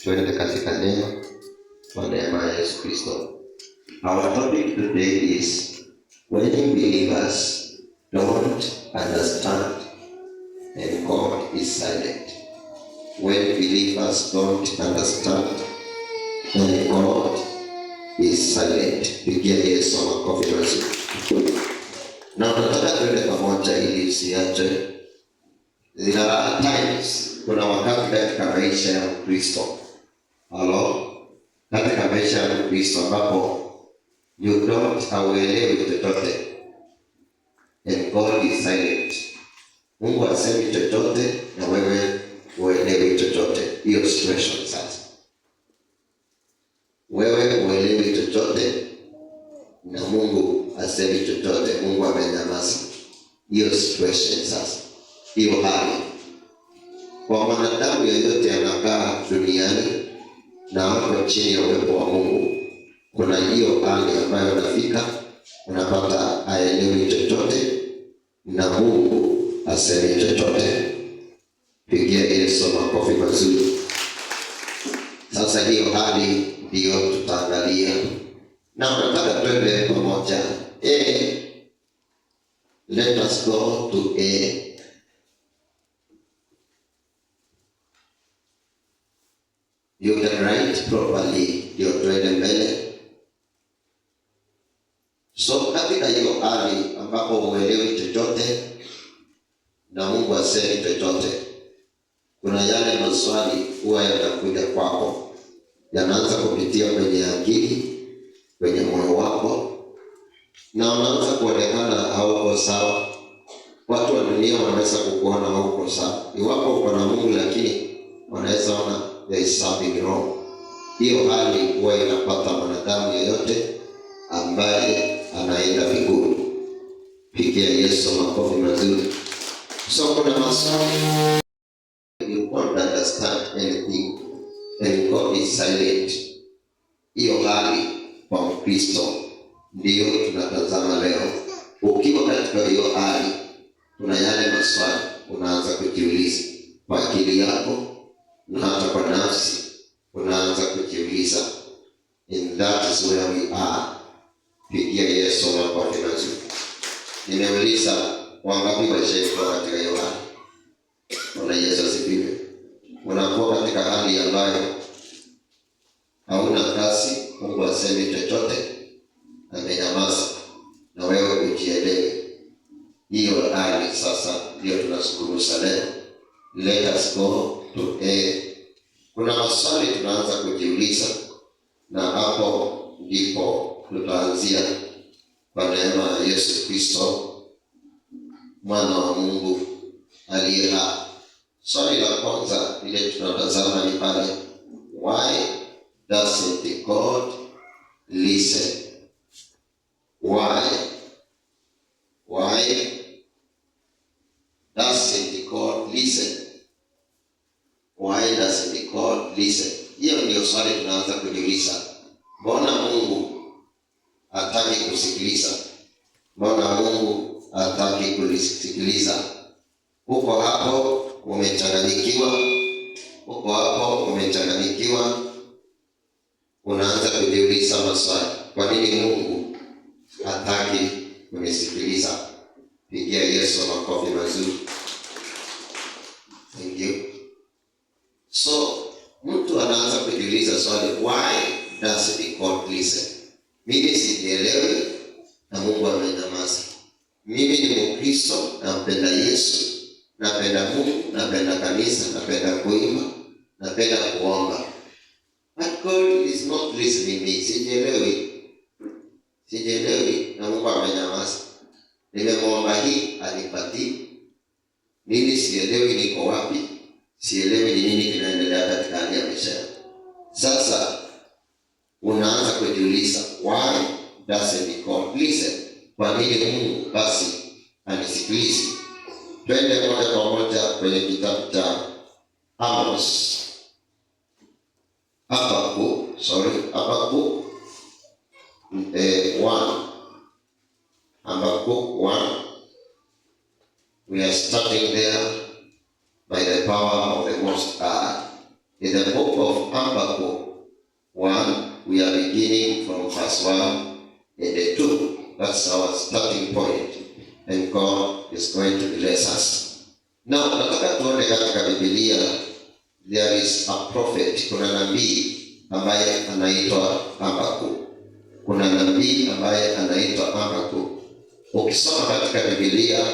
Tuende katika neno kwa neema ya Yesu Kristo. Our topic today is when believers don't understand and God is silent. When believers don't understand and God is silent. Pigia Yesu makofi mazuri. Na tunataka tuende pamoja ili usiache. There are times, kuna wakati katika maisha ya Kristo. Katika maisha ya Kristo ambapo you don't hauelewi chochote and God is silent. Mungu asemi chochote na wewe uelewi chochote. Hiyo situation sasa. Wewe uelewi chochote na Mungu asemi chochote. Mungu amenyamaza. Hiyo situation sasa. Hiyo hali. Kwa mwanadamu yeyote anakaa duniani na hapo chini ya uwepo wa Mungu, kuna hiyo hali ambayo unafika unapata haelewi chochote na Mungu asemi chochote. Pigia Yesu makofi mazuri. Sasa hiyo hali ndio tutaangalia. Na nataka twende pamoja. Let us go to A. You can write properly, ndio tuende mbele. So katika hiyo hali ambapo uelewi chochote na Mungu asemi chochote, kuna yale maswali huwa yanakuja kwako, yanaanza kupitia kwenye akili, kwenye moyo wako, na unaanza kuonekana hauko sawa. Watu wa dunia wanaweza kukuona hauko sawa. Iwapo uko na Mungu, lakini wanaweza ona there is something wrong. Hiyo hali huwa inapata mwanadamu yeyote ambaye anaenda mbinguni. Pigia Yesu makofi mazuri. So kuna maswali. You don't understand anything and God is silent. Hiyo hali kwa Mkristo ndio tunatazama leo. Ukiwa katika hiyo hali, kuna yale maswali unaanza kujiuliza kwa akili yako na hata kwa nafsi unaanza kujiuliza. And that is where we are. Pigia Yesu makofi mazuri. Nimeuliza wangapi washaikuwa katika hiyo hali? Bwana Yesu asifiwe. Unakuwa katika hali ambayo hauna kazi, Mungu asemi chochote, amenyamaza na wewe ujielewe. Hiyo hali sasa ndio tunazungumza leo. Let us go to A. Kuna maswali tunaanza kujiuliza, na hapo ndipo tutaanzia kwa neema ya Yesu Kristo, mwana wa Mungu aliye hai. Swali la kwanza ile tunatazama ni pale, why doesn't God listen? Why doesn't God listen? Why doesn't God listen? Hiyo ndio swali tunaanza kujiuliza. Mbona Mungu hataki kusikiliza? Mbona Mungu hataki kusikiliza? Huko hapo umechanganyikiwa, unaanza kujiuliza maswali. Kwa nini Mungu hataki kunisikiliza? Pigia Yesu makofi mazuri. Thank you. So mtu anaanza kujiuliza swali, why doesn't God listen? Mimi sijielewi na Mungu amenyamaza. Mimi ni Mkristo, nampenda Yesu, napenda Mungu, napenda kanisa, napenda kuimba, napenda kuomba. But God is not listening me. Sijielewi na Mungu amenyamaza. Nimemwomba hii anipatii. Mimi sielewi niko wapi. Sielewi ni nini kinaendelea katika hali ya maisha. Sasa unaanza kujiuliza, why doesn't God listen? Kwa nini Mungu basi anisikilize? Twende moja kwa moja kwenye kitabu cha Amos. Habakkuk 1. Habakkuk 1. We are starting there by the power of the Most High. In the book of Habakkuk 1, we are beginning from verse 1 and 2. That's our starting point. And God is going to bless us. Now, nataka tuone katika Biblia, there is a prophet, kuna nabii ambaye anaitwa Habakkuk. Kuna nabii ambaye anaitwa Habakkuk. Ukisoma katika Biblia,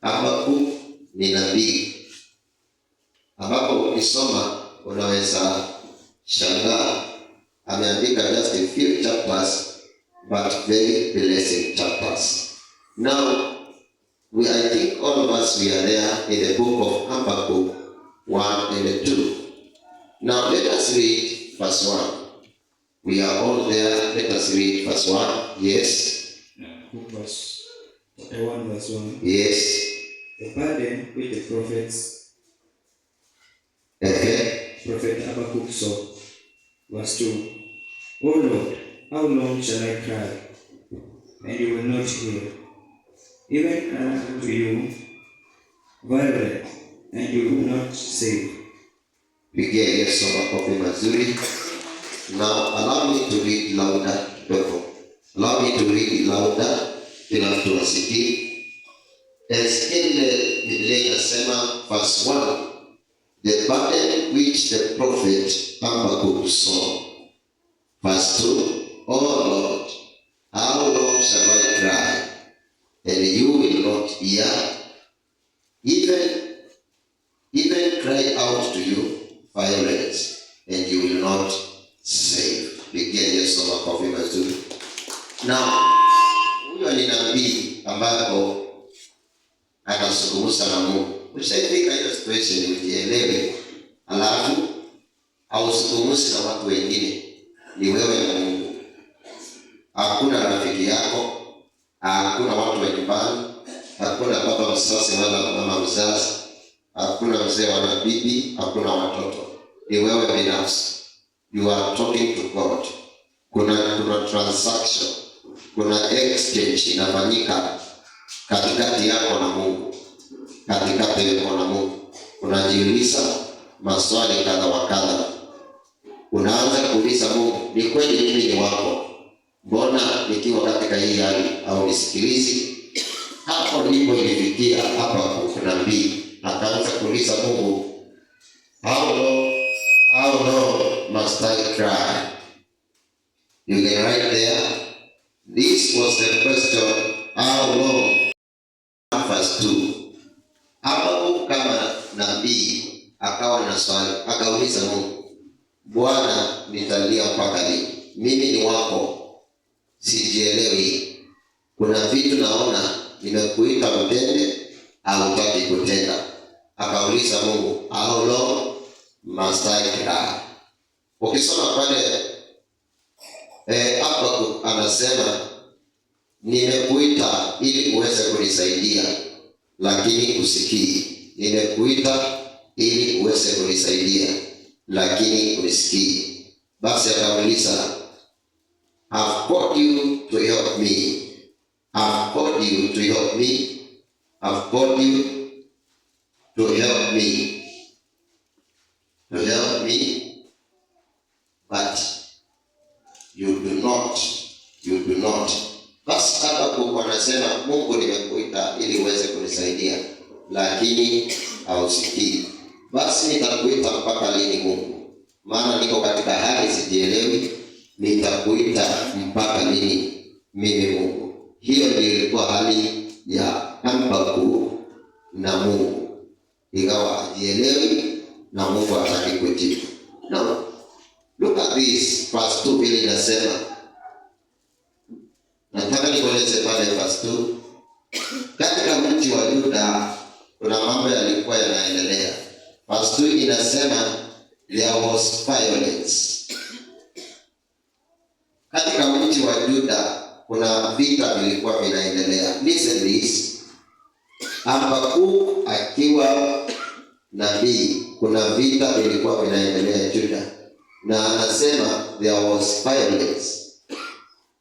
Habakkuk ni nabii, ambapo ukisoma unaweza shangaa ameandika just a few chapters but very blessing chapters. Now, I think all of us, we are there in the book of Habakkuk 1 and 2. Now let us read verse 1. We are all there. Let us read verse 1. Yes. Chapter 1 verse 1. Yes. The burden which the prophets, Prophet Habakkuk saw. Verse 2. O Lord, how long shall I cry, and you will not hear? Even cry unto you violent, and you will not save. Pigia Yesu makofi mazuri. Now allow me to read louder kidogo. Allow me to read louder kila mtu asikie. Ezekiel Biblia inasema verse 1, the burden which the prophet Habakkuk saw. Verse 2, O Lord, how long shall I cry, and you will not hear? Even cry out to you violence, and you will not save. Pigia Yesu makofi mazuri. Now, huyo ni nabii ambapo anazungumza na Mungu. Ushaifika hiyo situation ujielewe, alafu hauzungumzi na watu wengine, ni wewe na Mungu. Hakuna rafiki yako, hakuna watu wa nyumbani, hakuna baba mzazi wala mama mzazi, hakuna mzee wala bibi, hakuna watoto. Ni wewe binafsi. You are talking to God. Kuna transaction, kuna exchange inafanyika katikati yako na Mungu. Katikati yako na Mungu. Unajiuliza maswali kadha wa kadha. Unaanza kuuliza Mungu, ni kweli mimi ni wako? Mbona nikiwa katika hii hali au nisikilizi? Hapo ndipo ilifikia hapa nabii akaanza kuuliza Mungu, how long must I cry? You can write there. This was the question, how long? Verse 2. Hapo kama nabii akawa na swali, akauliza Mungu, Bwana, nitalia mpaka lini? Mimi ni wako, sijielewi. Kuna vitu naona nimekuita utende au hutaki kutenda. Akauliza Mungu, how long must I cry? Ukisoma pale Habakkuk anasema, nimekuita ili uweze kunisaidia, lakini usikii. Nimekuita ili uweze kunisaidia, lakini unisikii. Basi akauliza, I've called you to help me. I've called you to help me. I've called you to help me. To help me. But you do not. You do not. Basi Habakkuk anasema, Mungu, nimekuita ili uweze kunisaidia, lakini hausikii. Basi nitakuita mpaka lini Mungu? Maana niko katika hali sijielewi. Nitakuita mpaka lini mimi Mungu? Hiyo ndiyo ilikuwa hali ya Habakkuk na Mungu. Ikawa hajielewi na Mungu hataki kujibu. Now, look at this, verse 2 vile inasema. Nataka nikueleze pale verse 2. Katika mji wa Yuda kuna mambo yalikuwa yanaendelea. Verse 2 inasema, there was violence. Katika mji wa Yuda kuna vita vilikuwa vinaendelea. Listen this. Habakkuk akiwa nabii, kuna vita vilikuwa vinaendelea Yuda. Na anasema there was violence.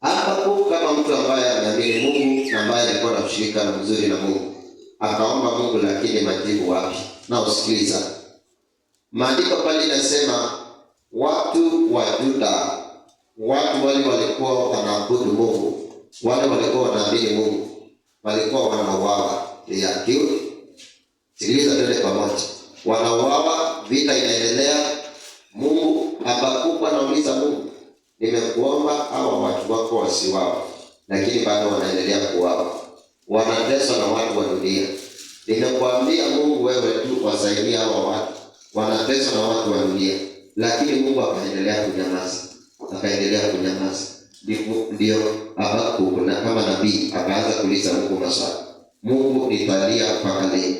Habakkuk kama mtu ambaye anaamini Mungu, ambaye alikuwa na ushirika mzuri na Mungu, akaomba Mungu, lakini majibu wapi? Na usikiliza. Maandiko pale inasema watu wa Yuda, watu wale walikuwa wanaabudu Mungu, wale walikuwa wanaamini Mungu, walikuwa wanauawa. Sikiliza tele pamoja. Wanauawa, vita inaendelea. Mungu Habakuku anauliza Mungu, nimekuomba hawa watu wako wasiuawe, lakini bado wanaendelea kuuawa. Wanateswa na watu wa dunia. Nimekuambia Mungu, wewe tu wasaidie hawa watu. Wanateswa na watu wa dunia. Lakini Mungu akaendelea kunyamaza. Ndio Habakuku na kama nabii akaanza kuuliza Mungu maswali. Mungu, nitalia mpaka lini?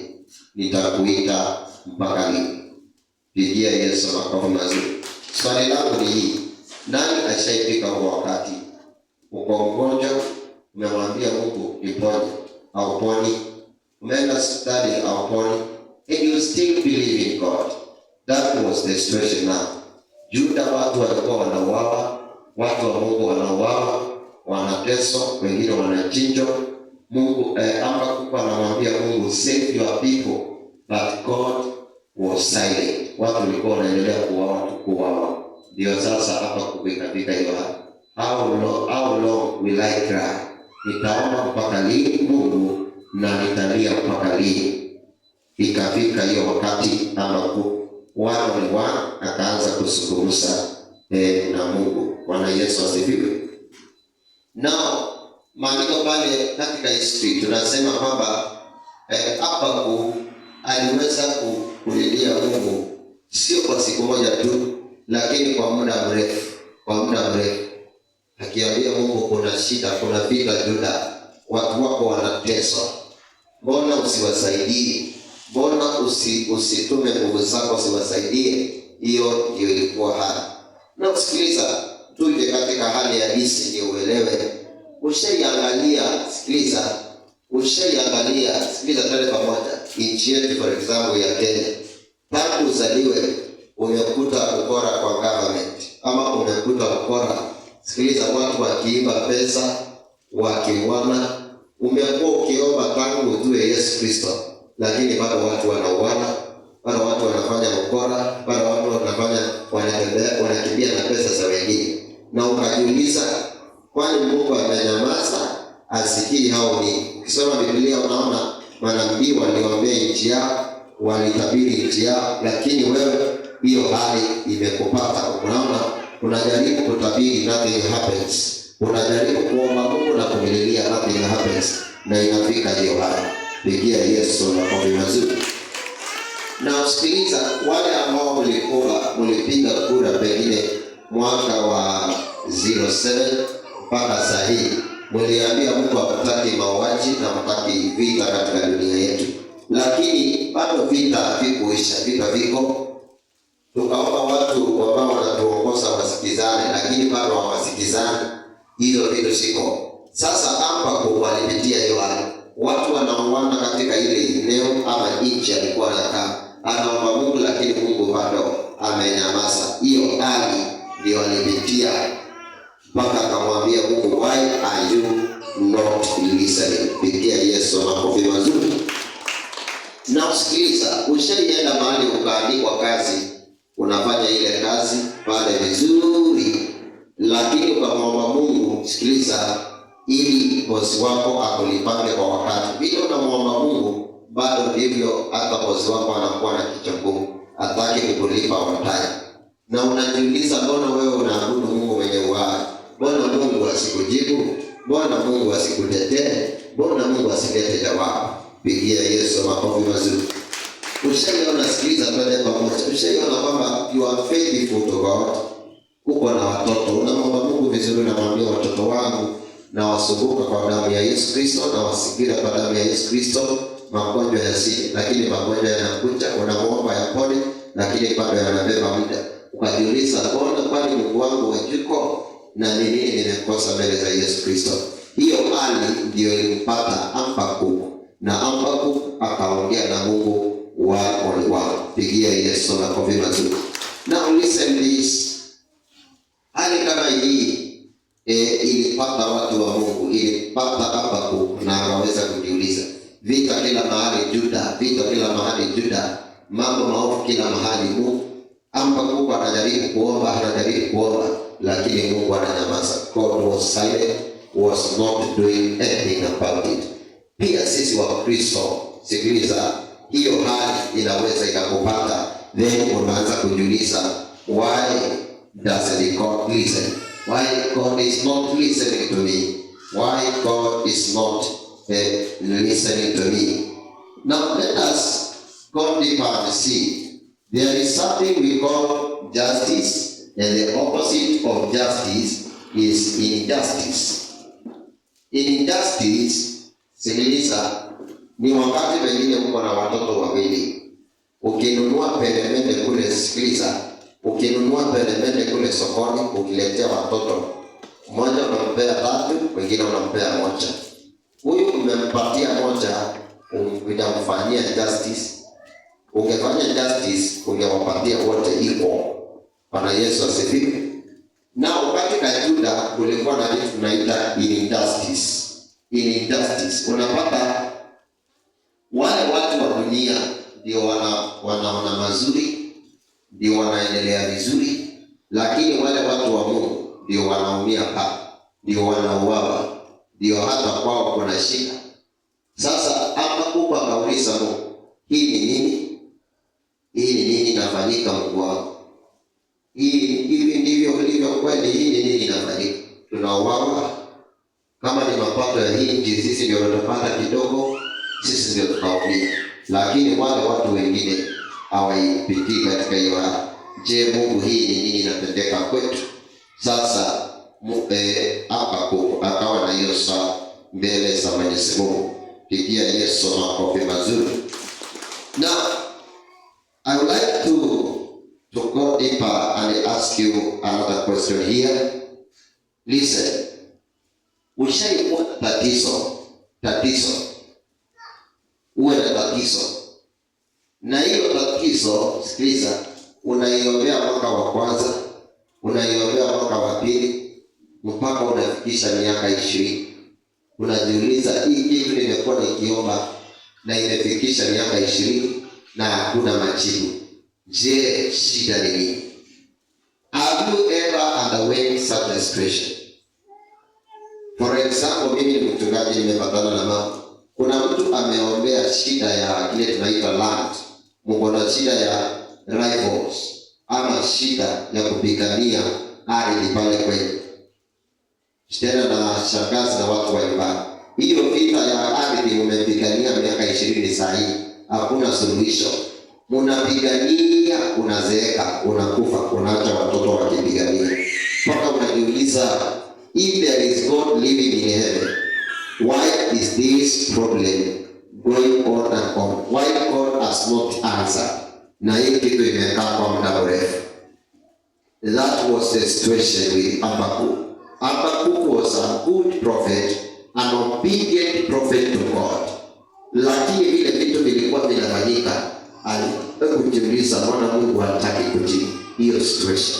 Nitakuita mpaka lini? Pigia Yesu makofi mazuri. Swali langu ni hii. Nani ashaifika huo wakati uko mgonjwa, umemwambia Mungu niponye, au poni, umeenda hospitali au poni, and you still believe in God? That was the situation now. Juda watu walikuwa wanauawa, watu wa Mungu wanauawa, wanateswa, wengine wanachinjwa. Mungu Habakuku anamwambia Mungu, save your people, but God was silent. Watu walikuwa wanaendelea kuuawa. Ndio sasa hapa katika hiyo how long will I cry? Nitaomba mpaka lini Mungu, na nitalia mpaka lini? Ikafika hiyo wakati ambapo akaanza kuzungumza na Mungu. Bwana Yesu asifiwe. Now maandiko pale katika history tunasema kwamba Habakuku aliweza kulilia Mungu sio kwa siku moja tu, lakini kwa muda mrefu. Akiambia Mungu, kuna shida, kuna vita Juda, watu wako wanateswa, mbona usiwasaidie? Mbona usitume nguvu zako usiwasaidie? Hiyo ndio ilikuwa hali. Na usikiliza, tuje katika hali ya hisi ndio uelewe. Ushaiangalia tele pamoja nchi yetu, for example ya Kenya. Tangu uzaliwe umekuta ukora kwa government, ama umekuta ukora, sikiliza, watu wakiiba pesa, wakiuana. Umekuwa ukiomba tangu ujue Yesu Kristo, lakini bado watu wanauana, bado watu wanafanya ukora, bado watu wanakimbia na pesa za wengine. Na ukajiuliza, kwani Mungu amenyamaza asikii hao? Ni ukisoma Biblia unaona manabii waliwaambia nchi yao, walitabiri nchi yao, lakini wewe hiyo hali imekupata. Unaona, unajaribu kutabiri, nothing happens. Unajaribu kuomba Mungu na kumlilia, nothing happens, na inafika hiyo hali. Pigia Yesu makofi mazuri. Na usikiliza, wale ambao mlipiga kura pengine mwaka wa 07 mpaka saa hii, mliambia Mungu hataki mauaji na hataki vita katika dunia yetu, lakini bado vita havikuisha. Vita viko. Tukaomba watu ambao wanatuongoza wasikizane, lakini bado hawasikizani. Hizo vitu siko. Sasa Habakuku walipitia hiyo hali. Watu wanauana katika ile eneo ama nchi alikuwa anakaa. Anaomba Mungu, lakini Mungu bado amenyamaza. Hiyo hali ndio walipitia mpaka akamwambia Mungu, why are you not listening? Pigia Yesu makofi mazuri. Na usikiliza, ushaienda mahali ukaandikwa kazi, unafanya ile kazi pale vizuri, lakini ukamwomba Mungu, sikiliza, ili bosi wako akulipange kwa wakati. Bila unamwomba Mungu, bado ndivyo hata bosi wako anakuwa na kichwa, hataki kukulipa wakati. Na unajiuliza, mbona wewe unaabudu Mungu mwenye uhai? Mbona Mungu asikujibu? Mbona Mungu asikutetee? Mbona Mungu asilete jawabu? Pigia Yesu makofi mazuri. Ushaiona, sikiliza twende pamoja. Ushaiona kwamba you are faithful to God? Uko na watoto, unamwomba Mungu vizuri, unamwambia watoto wangu na wasumbuka kwa damu ya Yesu Kristo, na wasigira kwa damu ya Yesu Kristo, magonjwa yasije. Lakini magonjwa yanakuja, unamwomba yapone, lakini bado yanabeba muda. Ukajiuliza, mbona kwani Mungu wangu wajuko? Na nini nimekosa mbele za Yesu Kristo? Hiyo hali ndio ilimpata Habakuku, na Habakuku akaongea na Mungu wao. Pigia Yesu makofi mazuri. Now listen this. Hali kama hii ilipata watu wa Mungu, ilipata Habakuku, na akaweza kujiuliza, vita kila mahali Juda, mambo maovu kila mahali. Habakkuk anajaribu kuomba, lakini Mungu ananyamaza. God was silent, was not doing anything about it. Pia sisi wa Kristo, sikiliza, hiyo hali inaweza ikakupata, then unaanza kujiuliza, why doesn't God listen? Why God is not listening to me? Why God is not listening to me? Now let us go deeper and see. There is something we call justice, and the opposite of justice is injustice. Injustice, sikiliza, ni wakati pengine uko na watoto wawili. Ukinunua peremende kule, sikiliza, ukinunua peremende kule sokoni, ukiletea watoto, mmoja unampea 3, mwingine unampea 1. Huyu umempatia 1, unamfanyia justice. Ungefanya justice, ungewapatia wote equal. Bwana Yesu asifiwe. Na wakati ka Juda kulikuwa na kitu tunaita injustice. Injustice. Unapata wale watu wa dunia ndio wanaona mazuri, ndio wanaendelea vizuri, lakini wale watu wa Mungu ndio wanaumia hapa, ndio wanauawa, ndio hata kwao kuna shida. Sasa Habakkuk akauliza Mungu, hii ni nini? Hii ni nini inafanyika Mungu wangu? Hivi ndivyo ulivyo kweli? Hii ni nini inafanyika? Tunauawa. Kama ni mapato ya hii nchi, sisi ndio tunapata kidogo, sisi ndio tunaumia. Lakini wale watu wengine hawaipitii katika hiyo. Je, Mungu, hii ni nini inatendeka kwetu? Sasa Habakkuk akawa na hiyo saa mbele za Mwenyezi Mungu. Pigia Yesu makofi mazuri. Now, I would like to go deeper and ask you another question here. Listen. Ushaikuwa na tatizo. Uwe na tatizo. Na hiyo tatizo, sikiliza, unaiombea mwaka wa kwanza, unaiombea mwaka wa pili, mpaka unafikisha miaka 20. Unajiuliza, hii kitu nimekuwa nikiomba na imefikisha miaka 20 na hakuna majibu. Je, shida ni nini? Have you ever underwent such a situation? For example, mimi ni mchungaji, nimepatana na mama. Kuna mtu ameombea shida ya kile tunaita land. Mungu na shida ya rivals, ama shida ya kupigania ardhi pale kwetu. Tena na shangazi na watu wa nyumbani. Hiyo vita ya ardhi umepigania miaka 20 sasa hivi. Hakuna suluhisho. Unapigania, unazeeka, unakufa, unaacha watoto wakipigania. Mpaka unajiuliza, if there is God living in heaven, why is this problem going on and on? Why God has not answered? Na hii kitu imekaa kwa muda mrefu. That was the situation with Habakkuk. Habakkuk was a good prophet, an obedient prophet to God. Lakini vile vitu vilikuwa vinafanyika, alikujiuliza, mbona Mungu hataki kujibu hiyo situation?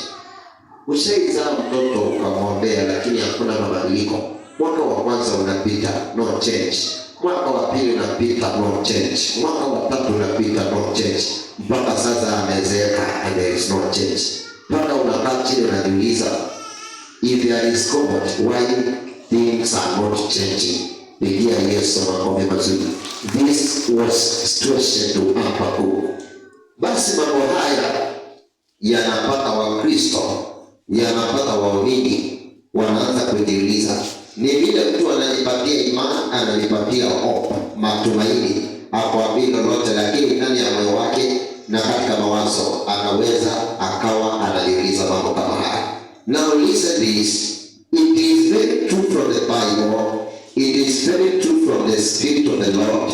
Ushaizaa mtoto ukamwombea, lakini hakuna mabadiliko. Mwaka wa kwanza unapita, no change. Mwaka wa pili unapita, no change. Mwaka wa tatu unapita, no change. Mpaka sasa amezeeka and there is no change. Mpaka unakaa chini unajiuliza, if there is God, why things are not changing? Pigia Yesu makofi mazuri. This was situation to Habakkuk. Basi mambo haya yanapata Wakristo, yanapata waumini, wanaanza kujiuliza, ni vile mtu ananipatia imani, ananipatia hope, matumaini, hakuamini lolote, lakini ndani ya moyo wake na katika mawazo anaweza akawa anajiuliza mambo kama haya. Now listen this. It is very true from the Bible. It is very true from the Spirit of the Lord.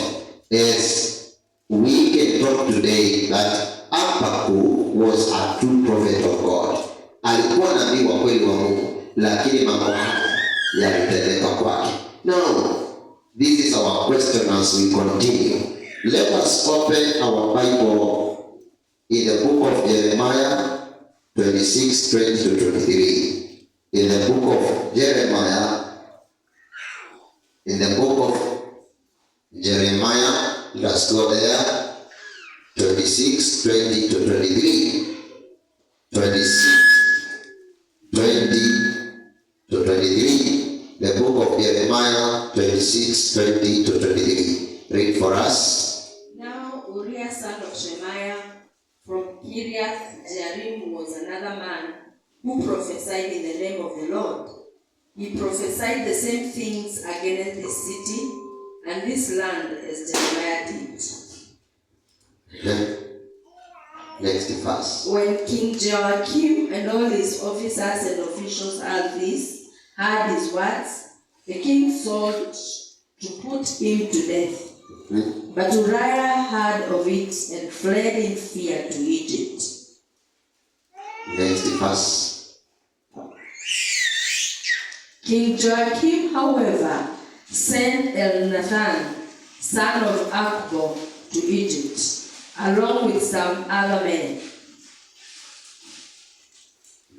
As we can talk today that Habakkuk was a true prophet of God. Alikuwa nabii wa kweli wa Mungu, lakini mambo haya yalitendeka kwake. Now, this is our question as we continue. Let us open our Bible in the book of Jeremiah 26:20-23. In the book of Jeremiah, let's go there, 26:20-23. to 23. The book of Jeremiah 26:20 to 23. Read for us. Now Uriah son of Shemaiah from Kiriath Jearim was another man who prophesied in the name of the Lord. He prophesied the same things against this city and this land as Jeremiah did. Next verse. When King Joachim and all his officers and officials heard his words, the king sought to put him to death. But Uriah heard of it and fled in fear to Egypt. Next verse. King Joachim, however, sent Elnathan, son of Akbor, to Egypt, along with some other men.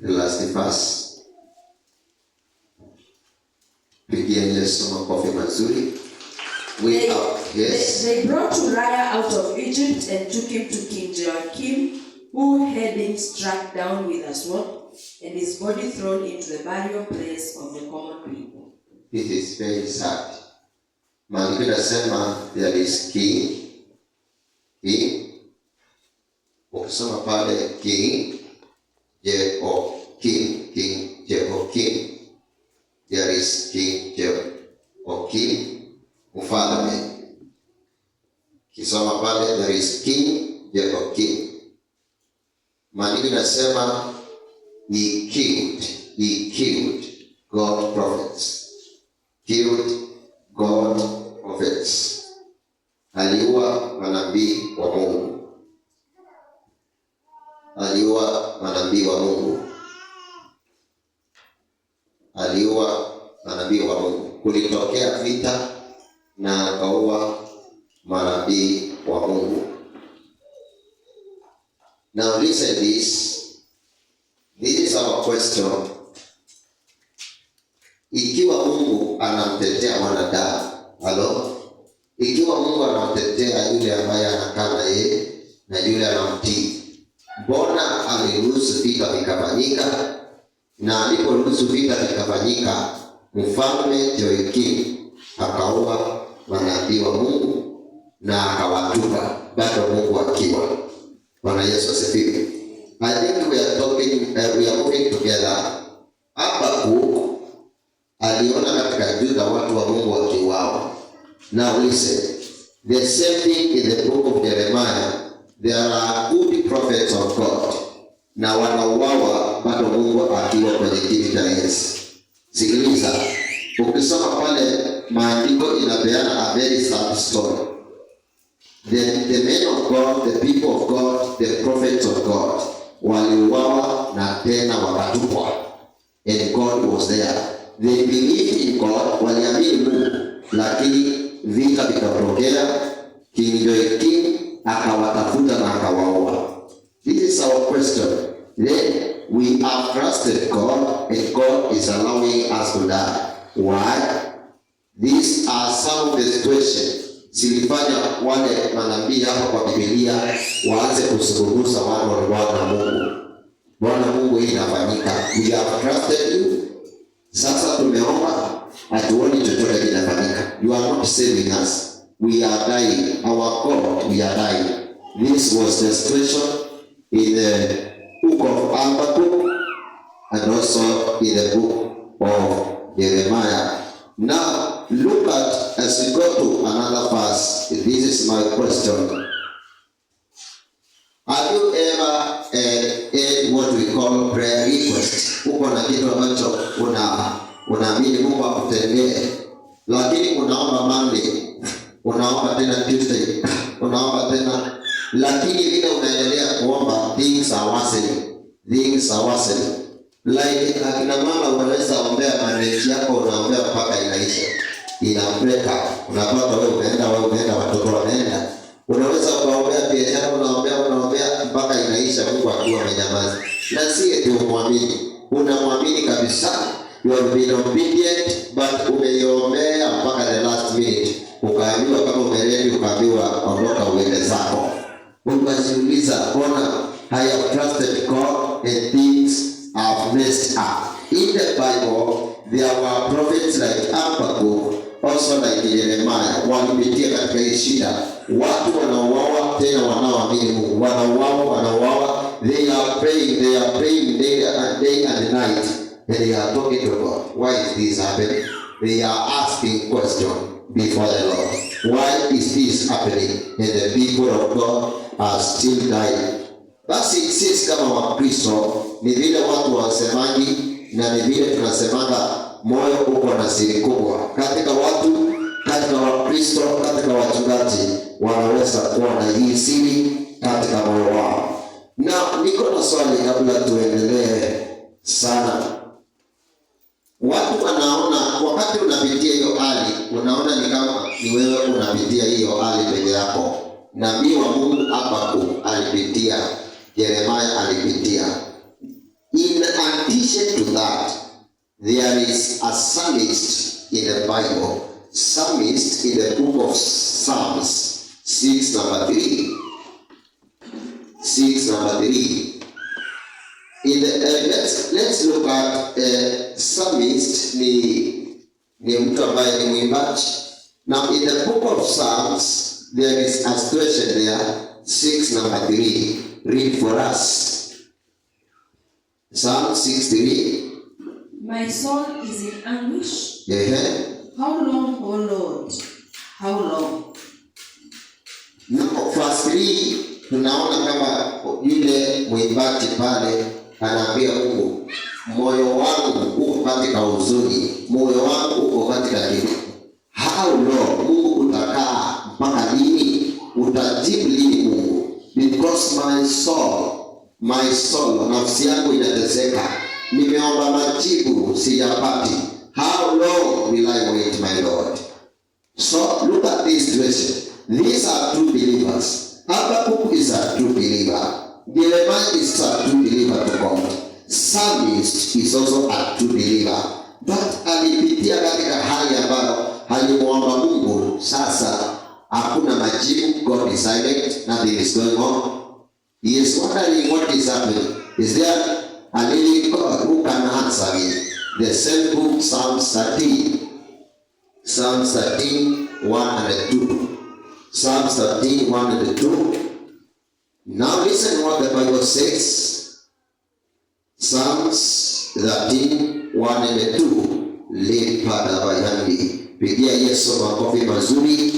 The last verse. Pigieni Yesu makofi mazuri. They brought Uriah out of Egypt and took him to King Joachim, who had him struck down with a sword, and his body thrown into the burial place of the common people. It is very sad. Maandiko yanasema there is king. Ukisoma pale King Jehoiakim. There is King Jehoiakim, mfalme. Kisoma pale there is King Jehoiakim. Maandiko yanasema he killed God prophets. Aliua manabii wa Mungu. Kulitokea vita na akaua manabii wa Mungu. Now listen this. This is our question. Ikiwa Mungu anamtetea mwanadamu, ikiwa Mungu anamtetea yule ambaye anakaa na yeye na yule anamtii, mbona aliruhusu vita vikafanyika? Na aliporuhusu vita vikafanyika, mfalme Jehoiakim akaua manabii wa Mungu na akawatupa, bado Mungu akiwa. Bwana Yesu asifiwe. I think we are moving together. Habakkuk aliona katika Juda watu wa Mungu wakiuawa. Now listen, the same thing in the book of Jeremiah. There are good prophets of God, na wanauawa bado Mungu akiwa kwenye kiti cha enzi. Sikiliza, ukisoma pale maandiko inapeana a very sad story. The men of God, the people of God, the prophets of God waliuawa na tena wakatupwa, and God was there. They believed in God, waliamini Mungu, lakini vita vikatokea. King Joachim akawatafuta na akawaua. This is our question. Then we have trusted God and God is allowing us to die. Why? These are some of the situations zilifanya wale manabii hapo kwa Biblia waanze kuzungumza watu wa Bwana Mungu. Bwana Mungu, hii inafanyika. We have trusted you. Sasa tumeomba, hatuoni chochote kinafanyika. You are not saving us. We are dying. Our God, we are dying. This was the situation in the book of Habakkuk and also in the book of Jeremiah. Now, look at, as we go to another verse, this is my question. Have you ever had what we call prayer request? Uko na kitu ambacho unaamini Mungu akutendee, lakini unaomba Monday, unaomba tena Tuesday, unaomba tena, lakini vile unaendelea kuomba, things are worsening. Like akina mama wanaweza ombea marriage yako, unaombea mpaka inaisha, inapeleka, unapata wewe umeenda, watoto wameenda. Unaweza kuombea biashara, unaombea mpaka inaisha, Mungu akiwa amenyamaza. Na si eti unamwamini kabisa, you have been obedient, but umeiombea mpaka the last minute, ukaambiwa kama umerudi, ukaambiwa ondoka uende zako. Mungu asiuliza, bona I have trusted God and things have messed up. In the Bible, there were prophets like Habakkuk, also like Jeremiah, walipitia katika hii shida. Watu wanauawa, tena wanaoamini Mungu wanauawa. They are praying day and night, and they are talking to God. Why is this happening? They are asking question before the Lord. Why is this happening? And the people of God are still dying. Basi sisi kama Wakristo ni vile watu wasemaji, na ni vile tunasemanga moyo uko na siri kubwa. Katika watu, katika Wakristo, katika wachungaji wanaweza kuwa na hii siri katika moyo wao. Na niko na swali kabla tuendelee sana. Watu wanaona wakati unapitia hiyo hali, unaona ni kama ni wewe unapitia hiyo hali peke yako. Nabii wa Mungu Habakkuk alipitia, Jeremiah alipitia. In addition to that, there is a psalmist in the Bible. Psalmist in the book of Psalms 6:3. 6:3. In the let's look at psalmist ni mtu ambaye ni mwimbaji. Now in the book of Psalms there is a situation there, 6:3. Read for us. Psalm 6:3. My soul is in anguish. Yeah. How long, O Lord? How long? Now verse 3 tunaona kama yule mwimbaji pale anaambia Mungu, moyo wangu uko katika huzuni, moyo wangu uko katika kilio. How long? Mungu utakaa mpaka lini? Utajibu lini Mungu? Because my soul, nafsi yangu inateseka. Nimeomba majibu sijapati. How long will I wait, my Lord? So look at this situation. These are two believers. Habakkuk is a true believer. Jeremiah is a true believer to God. Psalmist is also a true believer. But alipitia katika hali ambayo alimuomba Mungu, sasa hakuna majibu. God is silent, nothing is going on. He is wondering what is happening. Is there a living God who can answer me? The same book, Psalms 13. Psalms 13, 1 and 2. Psalms 13, 1 and 2. Now listen what the Bible says. Psalms 13, 1 and 2. Limpada bayandi. Pigia Yesu makofi mazuri.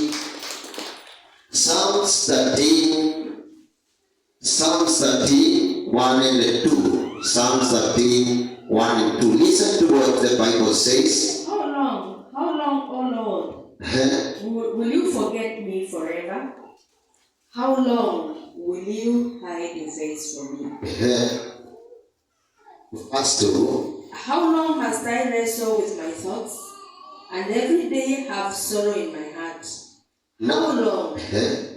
Psalms 13, 1 and 2. Psalms 13, 1 and 2. Listen to what the Bible says. How long, O Lord? Will you forget me forever? How long will you hide your face from me? Verse 2. How long hast I wrestled with my thoughts, and every day have sorrow in my heart? How long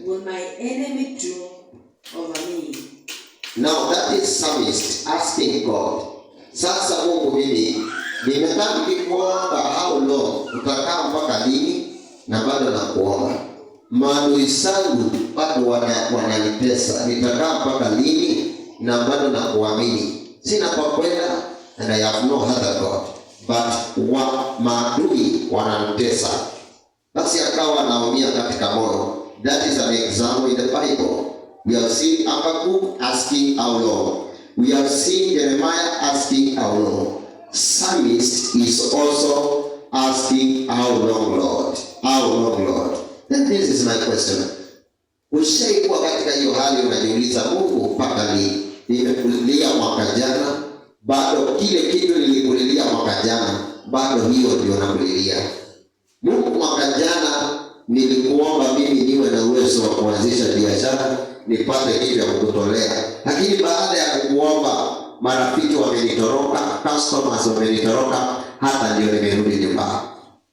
will my enemy doom over me? Now that is psalmist asking God. Sasa Mungu, mimi nimekaa nikikuomba, how long? Utakaa mpaka lini? Na bado nakuomba. Maadui zangu bado wananitesa. Nitakaa mpaka lini? Na bado nakuamini. Sina pa kwenda, and I have no other God. But maadui wananitesa. Basi akawa anaumia katika moyo. That is an example in the Bible. We have seen Habakkuk asking how long. We have seen Jeremiah asking how long. Psalmist is also asking how long, Lord. How long, Lord? Then this is my question. Ushaikuwa katika hiyo hali unajiuliza, Mungu mpaka lini? Nimekulilia mwaka jana, bado kile kitu nilikulilia mwaka jana, bado hiyo ndio nakulilia. Mungu, mwaka jana nilikuomba mimi niwe na uwezo wa kuanzisha biashara, nipate kitu ya kukutolea. Lakini baada ya kukuomba, marafiki wamenitoroka, customers wamenitoroka, hata ndio nimerudi nyumbani.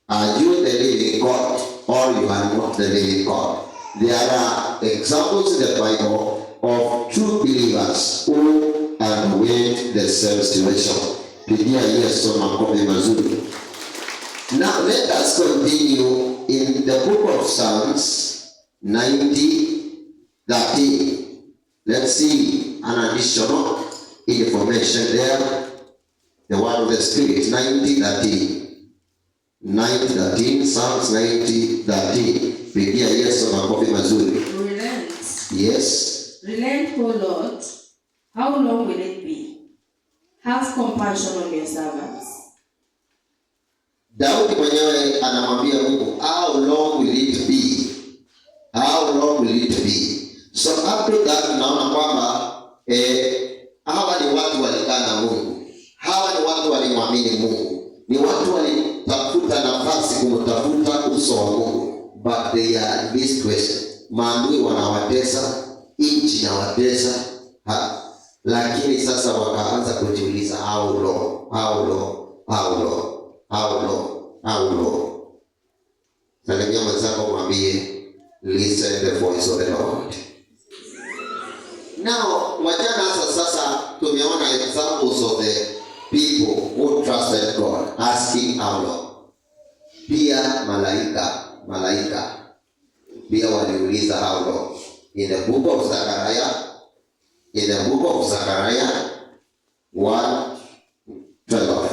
Are you the living God or you are not the living God? There are examples in the Bible of true believers who await the same situation. Pigia Yesu makofi mazuri. Now let us continue in the book of Psalms 90:13. Let's see an additional information there. The word of the Spirit, 90:13, Psalms 90:13. Pigia Yesu makofi mazuri. Relent. Yes. Relent, O Lord. How long will it be? Have compassion on your servants. Daudi mwenyewe anamwambia Mungu, how long will it be? How long will it be? So after that tunaona kwamba hawa ni watu walikaa na Mungu. Hawa ni watu walimwamini Mungu. Ni watu walitafuta nafasi kumtafuta uso wa Mungu. But they are in this question. Maadui wanawatesa, nchi inawatesa. Lakini sasa wakaanza kujiuliza, how long? How long? How long? How long? How long? Salimia mwenzako mwambie, listen the voice of the Lord. Now, wajana sasa tumeona examples of the people who trusted God asking how long. Pia malaika pia waliuliza how long. In the book of Zechariah 1:12.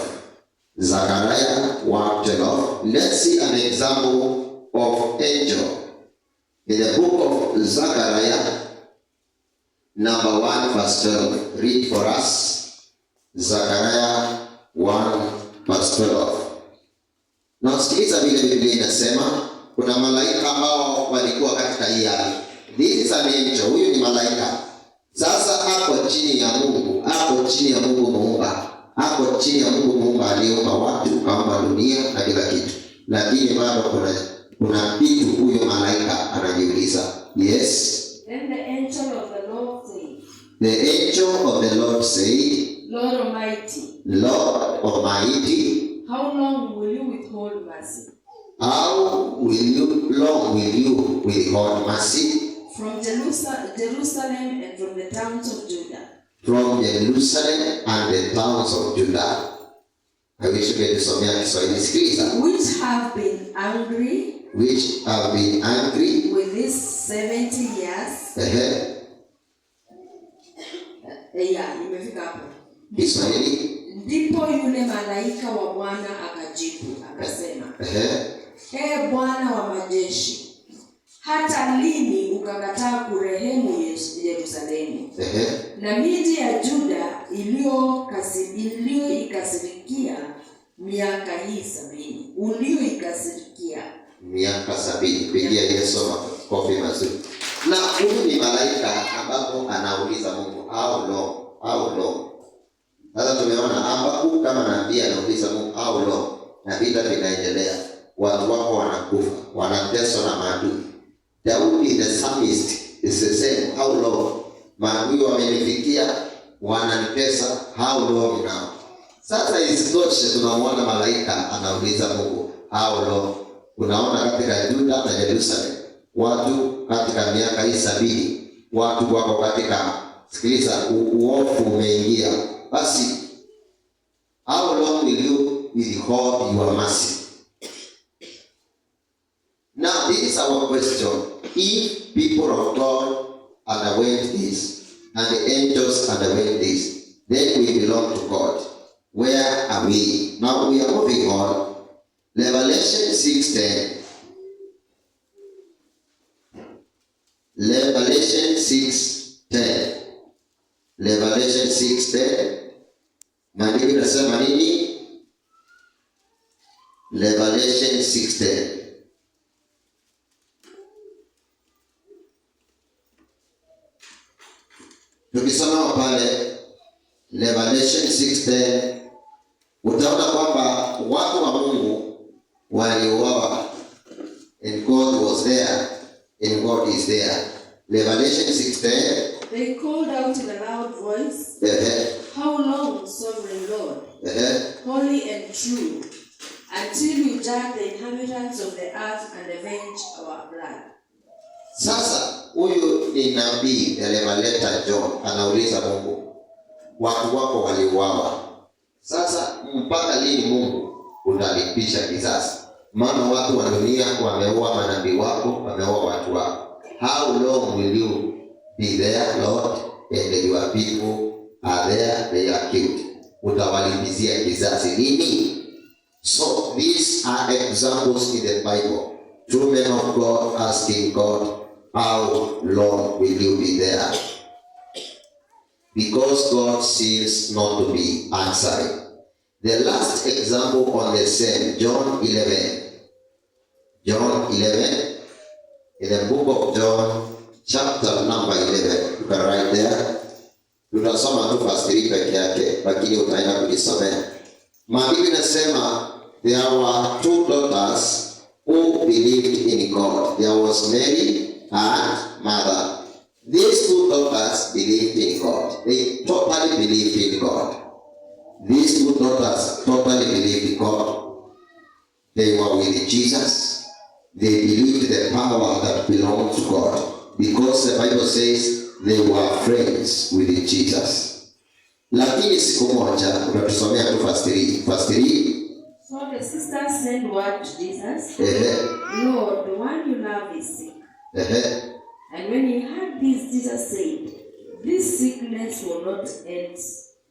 Zechariah 1:12. Let's see an example of angel. In the book of Zechariah number 1:12. Read for us. Zechariah 1:12. Na sikiliza vile Biblia inasema, kuna malaika ambao walikuwa katika hii hali. This is an angel. Huyu ni malaika. Sasa hapo chini ya Mungu, Muumba. Hapo chini ya Mungu Muumba aliumba watu, kaumba dunia na kila kitu. Lakini bado kuna kitu huyo malaika anajiuliza. Yes. Then the angel of the Lord said. The angel of the Lord said, Lord Almighty. Lord Almighty. How long will you withhold mercy? How long will you withhold mercy? From Jerusalem and from the towns of Judah. From Jerusalem and the towns of Judah. I wish you to somea Kiswahili, sikiliza. Which have been angry. With these 70 years. Imefika hapo. Kiswahili. Ndipo yule malaika wa Bwana akajibu akasema, Bwana wa majeshi, hata lini ukakataa kurehemu Yerusalemu na miji ya Juda iliyoikasirikia miaka hii 70? Ulioikasirikia miaka 70. Pigia Yesu makofi mazuri. Na huyu ni malaika ambapo anauliza Mungu, how long? How long? Sasa tumeona Habakkuk kama nabii anauliza Mungu how long, na vita vinaendelea, watu wako wanakufa, wanateswa na maadui. Daudi the psalmist is the same, how long? Maadui wamenifikia, wananitesa, how long now? Sasa isitoshe tunamwona malaika anauliza Mungu how long. Unaona katika Juda na Jerusalem watu katika miaka hii 70 watu wako katika, sikiliza, uofu umeingia. Basi how long will you withhold your mercy? Now this is our question. If people of God underwent this and the angels underwent this, then we belong to God. Where are we? Now we are moving on. Revelation 6:10. Revelation 6:10. Revelation 6:10. Maandiko yanasema nini? Revelation 6:10. Tukisoma pale Revelation 6:10 utaona kwamba watu wa Mungu waliuawa, and God was there and God is there. Revelation 6:10. They called out in a loud voice, How long, sovereign Lord, holy and true, until you judge the inhabitants of the earth and avenge our blood? Sasa huyu ni nabii Revelator John anauliza Mungu, watu wako waliuawa. Sasa mpaka lini Mungu utalipisha kisasi? Maana watu wa dunia wameua manabii wako, wameua watu wako. How long will you be there, Lord, and your people are there, they are killed. Utawalipizia kizazi nini? So these are examples in the Bible. Two men of God asking God, how long will you be there? Because God seems not to be answering. The last example on the same, John 11. John 11, in the book of John, chapter number 11. You can write there. Tutasoma tu verse 3 peke yake, lakini utaenda kujisomea. Maandiko inasema there were two daughters who believed in God. There was Mary and Mother. These two daughters believed in God. They totally believed in God. These two daughters totally believed in God. They were with Jesus. They believed the power that belonged to God. Because the Bible says they were friends with Jesus. Lakini siku moja, unatusomea tu verse 3. Verse 3. So the sisters sent word to Jesus, Lord, the one you love is sick. And when he heard this, Jesus said, this sickness will not end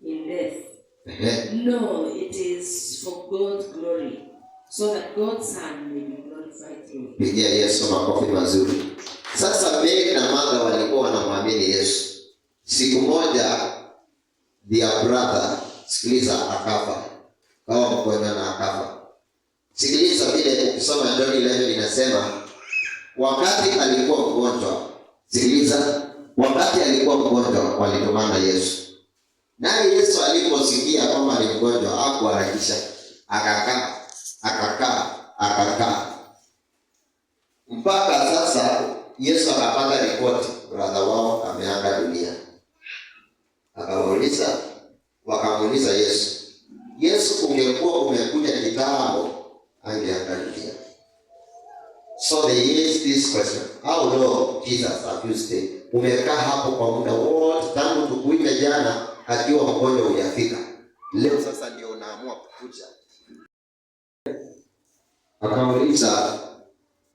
in death. No, it is for God's glory, so that God's Son may be glorified through it. Pigia Yesu makofi mazuri. Sasa Mary na Martha walikuwa wanamwamini Yesu. Siku moja their brother, sikiliza, akafa. Kawa mgonjwa na akafa. Sikiliza vile ukisoma John 11 inasema wakati alikuwa mgonjwa, sikiliza, wakati alikuwa mgonjwa walitumana Yesu. Naye Yesu aliposikia kwamba ni mgonjwa hakuharakisha, akakaa. Mpaka sasa Yesu akapata ripoti, brother wao ameaga dunia. Wakamuuliza Yesu, ungekuwa umekuja kitambo angeaga dunia. So they asked this question, how long Jesus have you stayed? Umekaa hapo kwa muda wote tangu tukuite jana akiwa mgonjwa hujafika. Leo sasa ndio unaamua kukuja. Akauliza,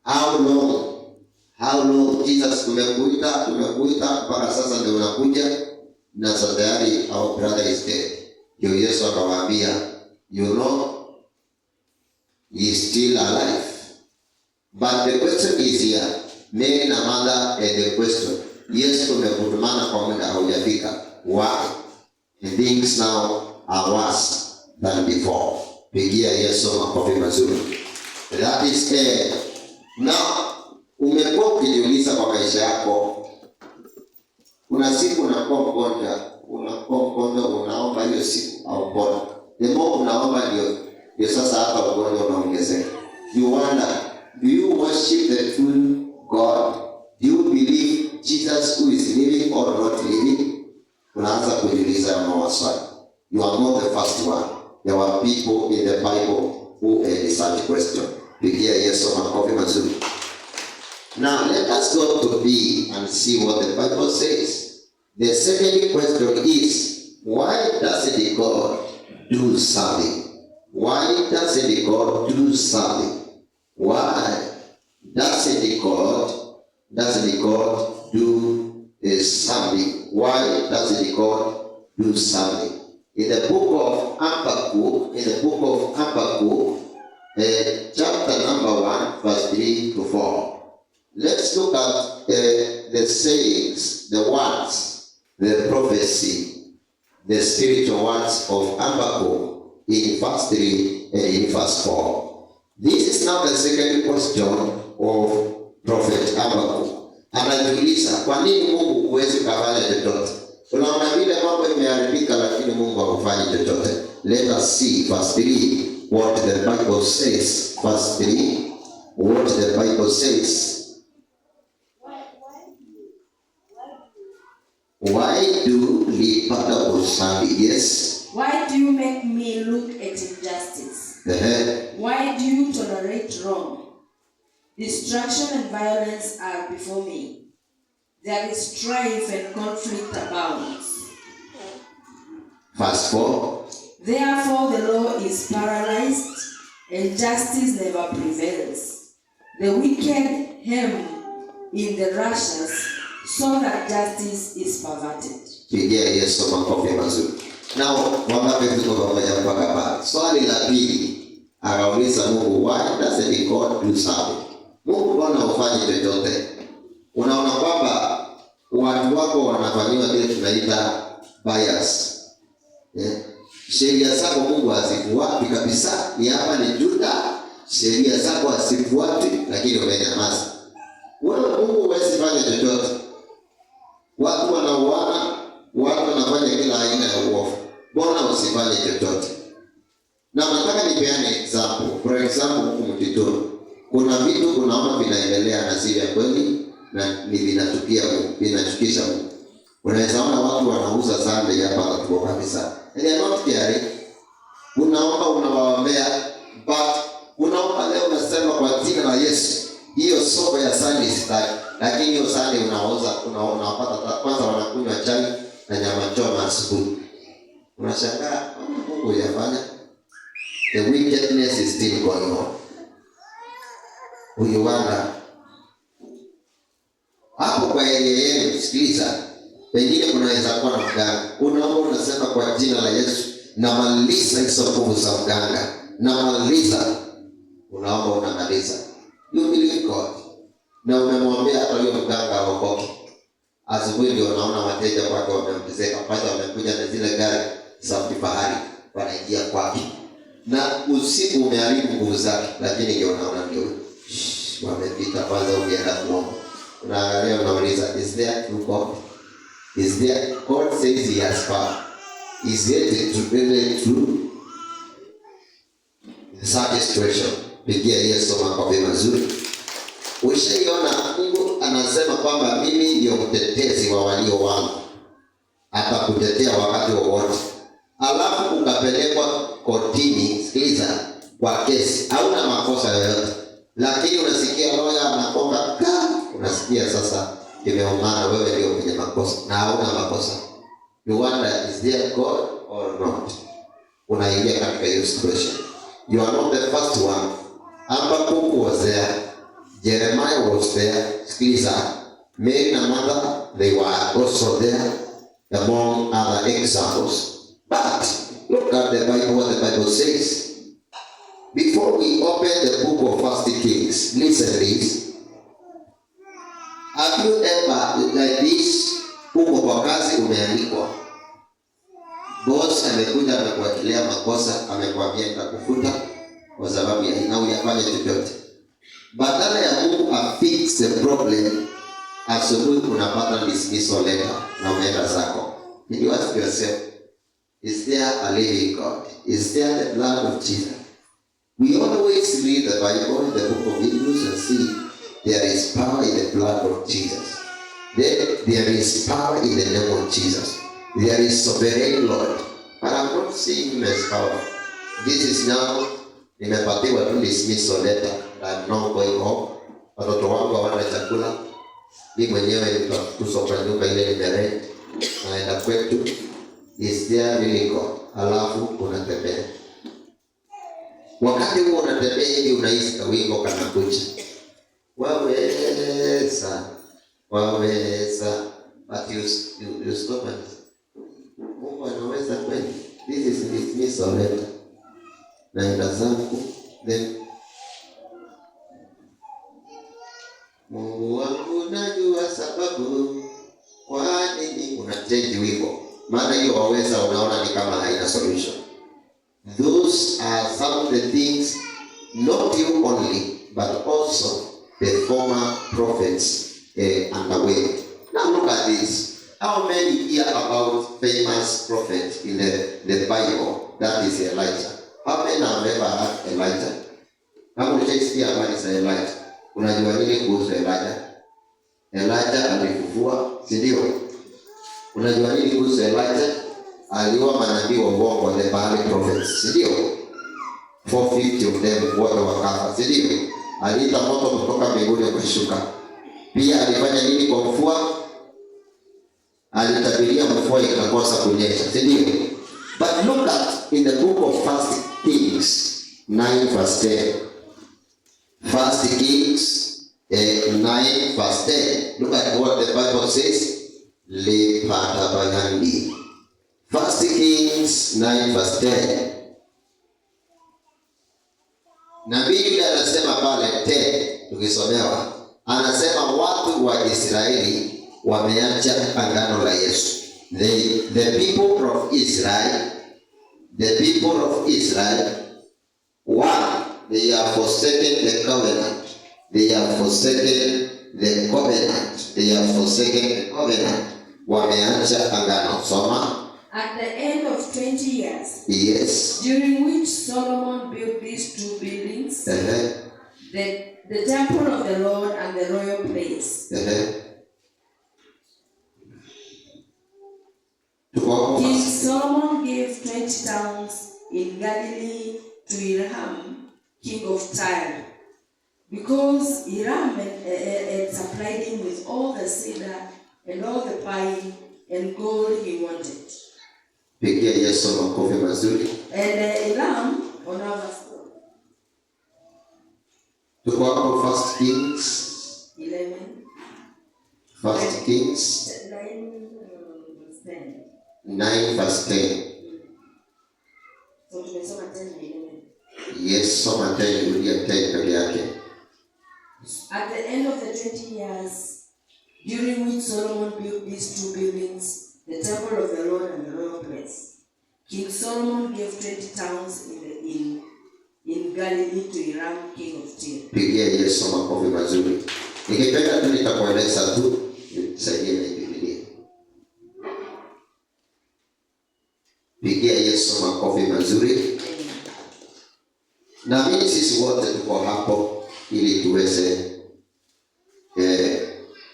how long Jesus, tumekuita mpaka sasa ndio unakuja, na sasa tayari our brother is dead. Ndio Yesu akawaambia, you know he is still alive. But the question is here, Mary na Mother, and the question, Yesu tumekutumana kwa muda haujafika. Why? The things now are worse than before. Pigia Yesu makofi mazuri. That is now, umekuwa ukijiuliza kwa maisha yako, kuna siku unakuwa mgonjwa, unaomba hiyo siku au pona. The more unaomba ndio sasa hata ugonjwa unaongezeka. You wonder, do you worship the true God? Do you believe Jesus who is living or not living? Unaanza kujiuliza maswali. You are not the first one. There were people in the Bible who had such question. Pigia Yesu makofi mazuri. Now let us go to B and see what the Bible says. The second question is, why doesn't God do something? Why doesn't God do something? Why doesn't God do something? Why doesn't God do something? In the book of Habakkuk, chapter number 1, verse 3 to 4. Let's look at the sayings, the words, the prophecy, the spiritual words of Habakkuk in verse 3 and in verse 4. This is now the second question of Prophet Habakkuk. Anajiuliza, kwa nini Mungu huwezi kufanya chochote? Tunaona vile mambo imeharibika lakini Mungu hafanyi chochote. Let us see verse 3 what the Bible says. Verse 3 what the Bible says. Why do we pardon Sunday? Yes. Why do you make me look at injustice? Why do you tolerate wrong? Destruction and violence are before me. There is strife and conflict abounds. Verse 4. Therefore the law is paralyzed and justice never prevails. The wicked hem in the righteous, so that justice is perverted. Pigia Yesu makofi mazuri. Na wangapi tuko pamoja mpaka pale? Swali la pili akauliza Mungu, why doesn't God do something? Mungu mbona ufanye chochote? Unaona kwamba watu wako wanafanyiwa kile tunaita bias. Sheria zako Mungu hazifuati kabisa. Ni hapa ni Juda, sheria zako hazifuati, lakini umenyamaza. Wewe Mungu huwezi fanya chochote. Watu wanauana, watu wanafanya kila aina ya uovu. Mbona usifanye chochote? Na nataka nipeane example. For example, huku mtituni kuna vitu unaona vinaendelea na si vya kweli na ni vinachukisha Mungu. Unaweza ona watu wanauza sande hapa kwa kabisa. They are not caring. Unaomba, unawaombea, but unaomba leo unasema kwa jina la Yesu, hiyo soba ya sande sitaki. Lakini hiyo sande unauza, unapata kwanza wanakunywa chai na nyama choma asubuhi. Unashangaa Mungu yafanya. The wickedness is still going on. Ukiwanda hapo kwa yeye, sikiliza, pengine kunaweza kuwa na mganga. Unaomba, unasema kwa jina la Yesu, na maliza hizo nguvu za mganga, na maliza. Unaomba, unamaliza. You believe God. Na umemwambia hata huyo mganga aokoke. Asubuhi ndio unaona wateja wake wameongezeka, kwanza wamekuja na zile gari za kifahari wanaingia kwake. Na usiku umeharibu nguvu zake, lakini ndio unaona ndio wamepita kwanza ukienda kuomba. Unaangalia, unauliza, is there true God? Is there? God says he has power. Is it really true? In such a situation, pigia Yesu makofi mazuri. Ushaiona Mungu anasema kwamba mimi ndio mtetezi wa walio wangu, atakutetea wakati wowote. Alafu ukapelekwa kotini, sikiliza, kwa kesi, hauna makosa yoyote, lakini unasikia lawyer anakonga, unasikia sasa imeumana, wewe ndio mwenye makosa na hauna makosa. You wonder, is there God or not? Unaingia katika hiyo situation. You are not the first one. Habakkuk was there, Jeremiah was there, sikiliza, Mary na Martha, they were also there among other examples. But look at the Bible, what the Bible says. Before we open the book of 1 Kings, listen this. Have you ever, like this, huko kwa kazi umeandikwa, boss amekuja amekuachilia makosa, amekwambia nitakufuta kwa sababu ya inau yafanya chochote. Badala ya Mungu afix the problem, asubuhi unapata dismissal letter na unaenda zako. Did you ask yourself, is there a living God? Is there the blood of Jesus? We always read the Bible, the book of Hebrews, and see there is power in the blood of Jesus. There is power in the name of Jesus. There is sovereign Lord. But I'm not seeing him as power. This is now, nimepatiwa tu dismissal letter. I'm not going home. Watoto wangu hawana chakula. Mimi mwenyewe nitafukuzwa kwa nyumba ile nimerent. Naenda kwetu. Is there really God? Alafu unatembea. Wakati huo unatembea hivi unahisi kawingo kanakuja. Waweza. But you stop and Mungu anaweza kweli. This is dismissal letter. Naenda zangu. Then Mungu wangu najua sababu kwa nini unachange wimbo. Maana hiyo waweza unaona ni kama haina solution. Those are some of the things, not you only, but also the former prophets underwent. Now look at this. How many hear about famous prophet in the Bible? That is Elijah. How many have ever heard Elijah? How many Shakespeare habari za Elijah? Unajua nini kuhusu Elijah? Elijah alifufua, si ndio? Unajua nini kuhusu Elijah? Aliua manabii wa uongo, the Baal prophets, si ndio? 450 of them wote wakafa, si ndio? Aliita moto kutoka mbinguni ukashuka. Pia alifanya nini kwa mvua? Alitabiria mvua ikakosa kunyesha, si ndio? But look at in the book of 1 Kings 9 verse 10. 1 Kings 9 verse 10. Look at what the Bible says. Lipatabayandi. 1 Kings 9 verse 10. Nabii yule anasema pale 10, tukisomewa anasema watu wa Israeli wameacha agano la Yesu. The people of Israel, one, they have forsaken the covenant. Wameacha agano. Soma. At the end of 20 years, Yes. during which Solomon built these two buildings, the temple of the Lord and the royal place. King Solomon gave 20 towns in Galilee to Hiram, king of Tyre, because Hiram had supplied him with all the cedar and all the pine and gold he wanted. Pigia Yesu makofi mazuri. And Hiram, on our Tuko hapo 1 Kings 11. 1 Kings 9 verse 10. So tumesoma 10 na 11. Yes, soma 10, rudia 10 peke yake. At the end of the 20 years, during which Solomon built these two buildings, the temple of the Lord and the royal place, King Solomon gave 20 towns in Galilee to Hiram, king of Tyre. Pigia Yesu makofi mazuri. Nikipenda tu nitakueleza tu, nisaidie na Biblia. Pigia Yesu makofi mazuri. Na mimi sisi wote tuko hapo ili tuweze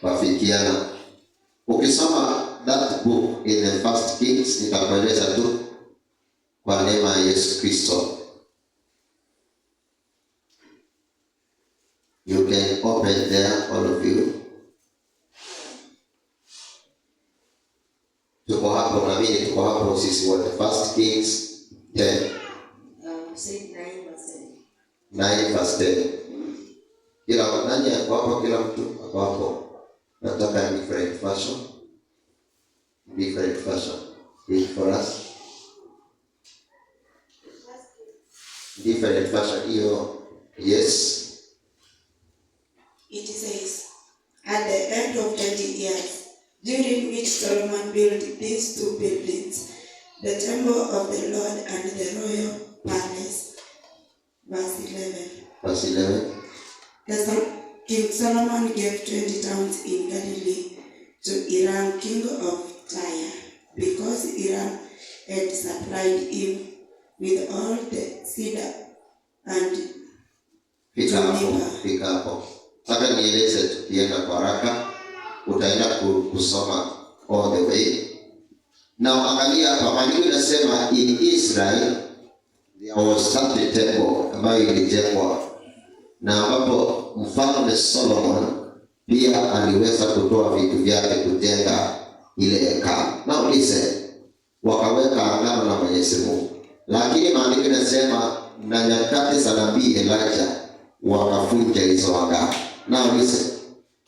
kufikiana. Ukisoma that book in the 1 Kings, nitakueleza tu kwa neema ya Yesu Kristo. You can open there, all of you. Tuko hapo na mimi tuko hapo sisi wote. 1 Kings 10. Say 9 verse 10. 9 verse 10. Kila nani hapo, kila mtu hapo. Nataka different version. Read for us. Different version hiyo. Yes. It says, at the end of 20 years, during which Solomon built these two buildings, the temple of the Lord and the royal palace. Verse 11. King Solomon gave 20 towns in Galilee to Hiram, king of Tyre, because Hiram had supplied him with all the cedar and Fika hapo. Sasa nieleze tukienda kwa haraka, utaenda kusoma all the way. Na angalia hapa, maandiko yanasema in Israel there was such a temple ambayo ilijengwa, na ambapo mfalme Solomon pia aliweza kutoa vitu vyake kujenga ile hekalu. Na listen, wakaweka agano na Mwenyezi Mungu. Lakini maandiko yanasema na nyakati za nabii Elijah wakavunja hizo agano. Na listen,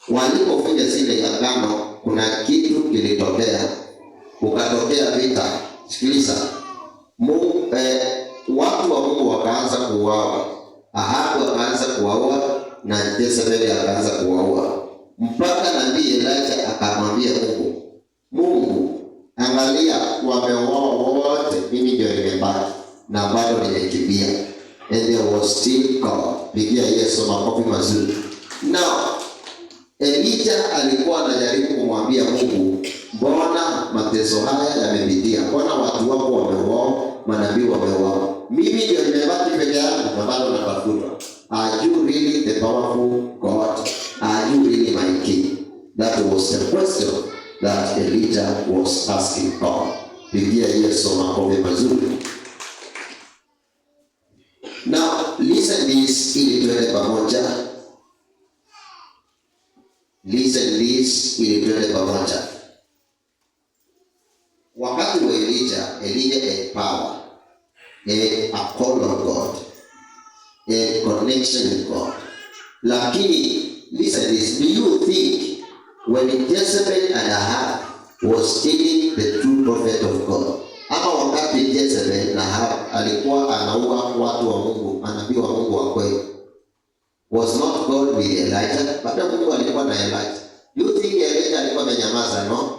walipovunja zile agano kuna kitu kilitokea, ukatokea vita. Sikiliza, watu wa Mungu wakaanza kuuawa. Ahabu akaanza kuuawa na Jezebeli akaanza kuuawa, mpaka nabii Elijah akamwambia Mungu, angalia wameuawa wote, mimi ndio nimebaki na bado nimekimbia. And there was still God. Pigia Yesu makofi mazuri. Now Elijah alikuwa anajaribu kumwambia Mungu, mbona mateso haya yamepitia? Mbona watu wako wameuawa, manabii wameuawa, mimi ndio nimebaki peke yangu na bado napafutwa? Are you really the powerful God? Are you really my king? That was the question that Elijah was asking God. Pigia Yesu makofi mazuri. Now listen this ili tuende pamoja. Listen this ili tuende pamoja. Wakati wa Elijah had power, a call of God, a connection with God. Lakini listen this, do you think when Jezebel and Ahab was killing the true prophet of God. Ama wakati Jezebel na Ahab alikuwa anaua watu wa Mungu, manabii wa Mungu wa kweli. Was not God with Elijah? Bado Mungu alikuwa na Elijah. You think Elijah alikuwa amenyamaza? No.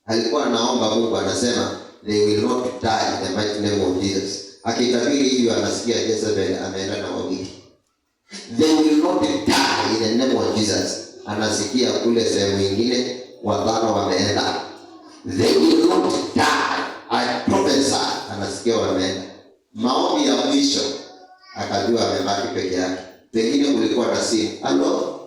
Alikuwa anaomba Mungu, anasema they will not die in the mighty name of Jesus. Akitabiri hivyo anasikia Jezebel ameenda na wawili. They will not die in the name of Jesus. Anasikia kule sehemu nyingine watano wameenda. They will not die. I prophesy. Anasikia wameenda. Maombi ya mwisho akajua amebaki peke yake. Pengine kulikuwa na simu. Halo,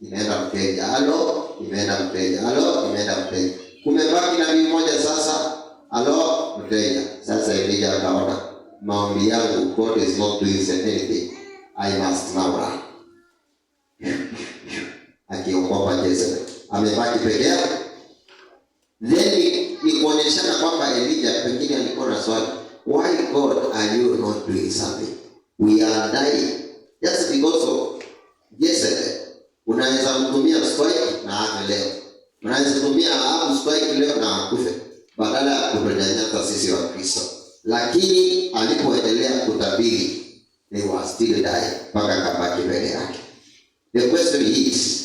imeenda mteja. Halo, imeenda mteja. Halo, imeenda mteja. Kumebaki nabii mmoja sasa. Halo, mteja. Sasa Elijah akaona maombi yangu, God is not doing anything. I must now run. Akiogopa Jezebel. Amebaki peke yake. Then ni kuonyeshana kwamba Elijah pengine alikuwa na swali. Why God are you not doing something? We are dying. Just because of Jezebel. Unaweza mtumia strike na afe leo. Unaweza kutumia strike leo na akufe. Badala ya kutunyanyasa sisi wa Kristo. Lakini alipoendelea kutabiri, they were still dying. Mpaka kabaki peke yake. The question is,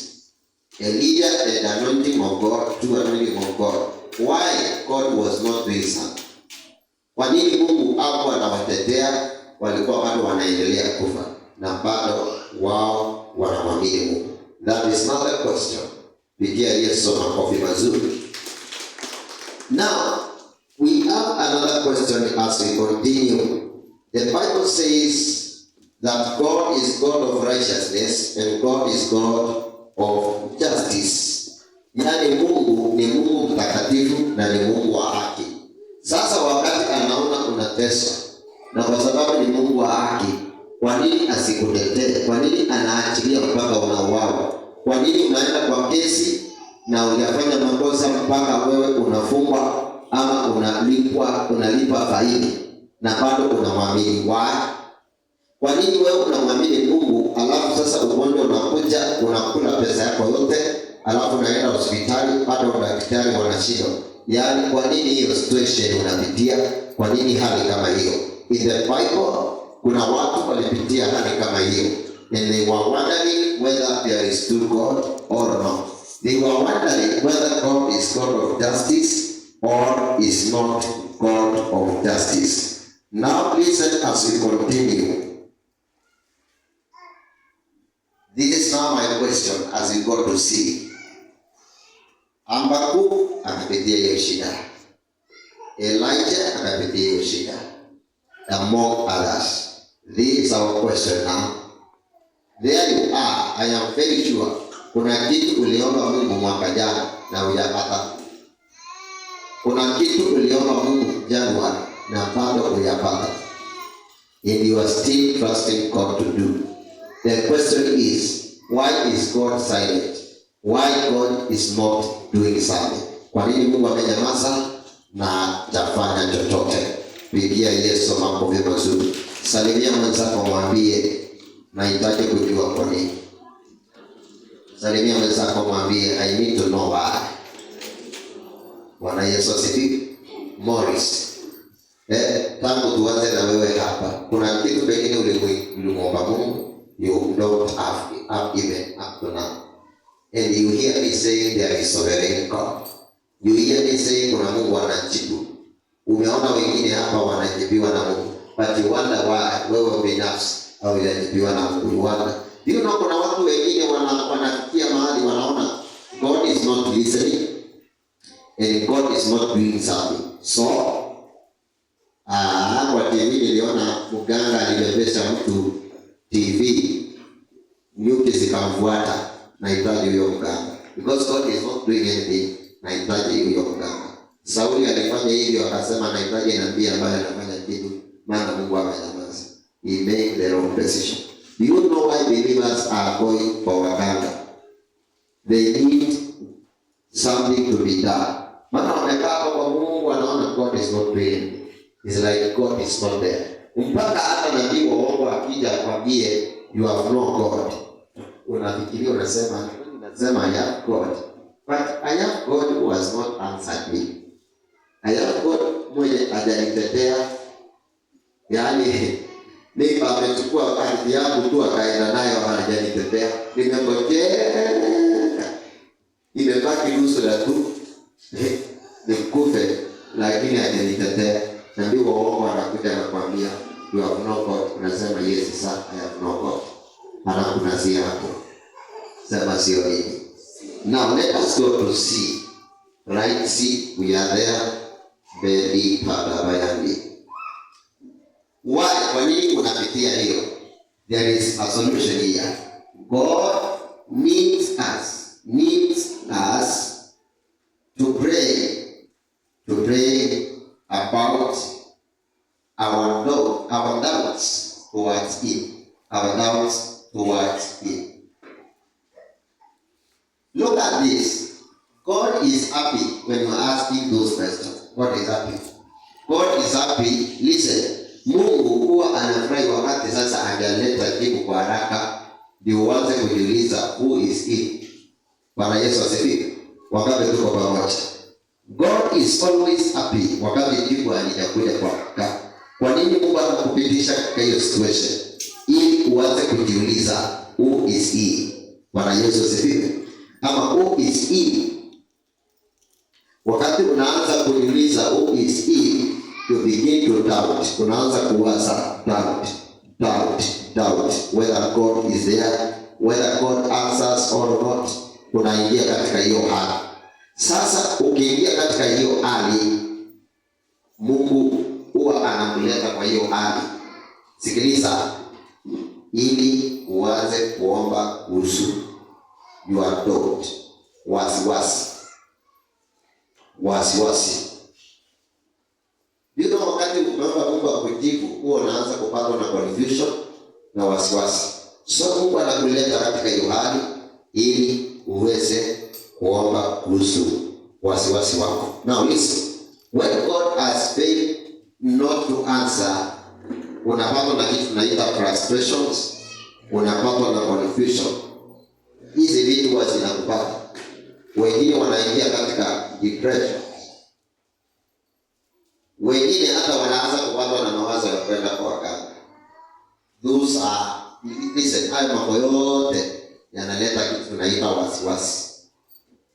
Elijah and the anointing of God, true anointing of God, why God was not doing something? Kwa nini Mungu hakuwa anawatetea, walikuwa bado wanaendelea kufa na bado wao wanamwamini Mungu? That is not a question. Pigia Yesu makofi mazuri. Now, we have another question as we continue. The Bible says that God is God of righteousness and God is God of justice. Yaani Mungu ni Mungu mtakatifu na ni Mungu wa haki. Sasa wakati anaona unateswa na kwa sababu ni Mungu wa haki, kwa nini asikutetee? Kwa nini anaachilia mpaka unauawa? Kwa nini unaenda kwa kesi na hujafanya makosa mpaka wewe unafungwa ama unalipa faini na bado unamwamini? Kwa nini wewe unamwamini Mungu alafu sasa ugonjwa unakuja, unakula pesa yako yote, alafu unaenda hospitali bado daktari wanashindwa? Yaani kwa nini hiyo situation unapitia? Kwa nini hali kama hiyo? In the Bible kuna watu walipitia hali kama hiyo. And they were wondering whether there is true God or not. They were wondering whether God is God of justice or is not God of justice. Now listen as we continue. This is now my question as we go to see. Habakkuk akapitia hiyo shida. Elijah akapitia hiyo shida. Among others. This is our question now. There you are. I am very sure. Kuna kitu uliomba Mungu mwaka jana na hujapata. Kuna kitu uliomba Mungu Januari na bado hujapata. And you are still trusting God to do. The question is, why is God silent? Why God is not doing something? Kwa nini Mungu amenyamaza na hajafanya chochote? Pigia Yesu makofi mazuri. Salimia mwenzako, mwambie nahitaji kujua kwa nini. Salimia mwenzako, mwambie I need to know why. Bwana Yesu asifiwe. Morris. Tangu tuanze na wewe hapa, kuna kitu pengine ulimwomba Mungu, you don't have even up to now. And you hear me saying there is sovereign God. You hear me saying kuna Mungu anajibu. Umeona wengine hapa wanajibiwa na Mungu. But you wonder why wewe binafsi au unajibiwa na Mungu. You wonder. You know kuna watu wengine wanafikia mahali wanaona God is not listening and God is not doing something. So, kwa TV niliona mganga alibebesha mtu TV, nyuki zikamfuata, nahitaji huyo mganga. Because God is not doing anything, nahitaji huyo mganga. Sauli alifanya hivyo, akasema nahitaji nabii ambaye anafanya kitu, maana Mungu amenyamaza. He made the wrong decision. Do you know why believers are going for waganga? They need something to be done. Maana wamekaa kwa Mungu, wanaona God is not doing anything. It's like God is not there. Mpaka hata nabii wa uongo akija akwambie you have no God, unafikiria unasema ya God. But I have God who has not answered me. I have God mwenye hajanitetea. Yaani Neighbor amechukua ardhi yangu tu akaenda nayo, hajanitetea. Nimengojea imebaki nusu tu nikufe, lakini hajanitetea. Na ndio wao wanakuja na kuambia you have no God. Unasema yes sir, I have no God. Halafu kuna hapo sema sio hivi. Now let us go to C. Right, C, we are there. Beli padabayandi. Why? Kwa nini unapitia hiyo? There is a solution here. God needs us to pray about our doubts towards Him. Look at this. God is happy when you ask Him those questions. God is happy. God is happy. Listen. Mungu huwa anafurahi wakati sasa hajaleta jibu kwa haraka ndio uanze kujiuliza who is He. Bwana Yesu asifiwe. Wakati tuko pamoja. God is always happy wakati jibu halijakuja kwa haraka. Kwa nini Mungu anakupitisha katika hiyo situation? Ili uanze kujiuliza who is He. Bwana Yesu asifiwe. Ama who is He. Wakati unaanza kujiuliza who is He, you begin to doubt. Unaanza kuwaza doubt whether God is there, whether God answers or not. Unaingia katika hiyo hali. Sasa ukiingia katika hiyo hali, Mungu huwa anakuleta kwa hiyo hali. Sikiliza, ili uanze kuomba kuhusu your doubt, wasiwasi. Ndio wakati unaomba Mungu akujibu, huo unaanza kupatwa na confusion na wasiwasi. So Mungu anakuleta katika hiyo hali ili uweze kuomba kuhusu wasiwasi wako. Now listen, when God has failed not to answer, unapatwa na kitu tunaita frustrations, unapatwa na confusion. Hizi vitu huwa zinakupata. Wengine wanaingia katika depression. Wengine hata wanaanza kupatwa na mawazo ya kwenda kwa waganga. Those are, listen, hayo mambo yote yanaleta kitu tunaita wasiwasi.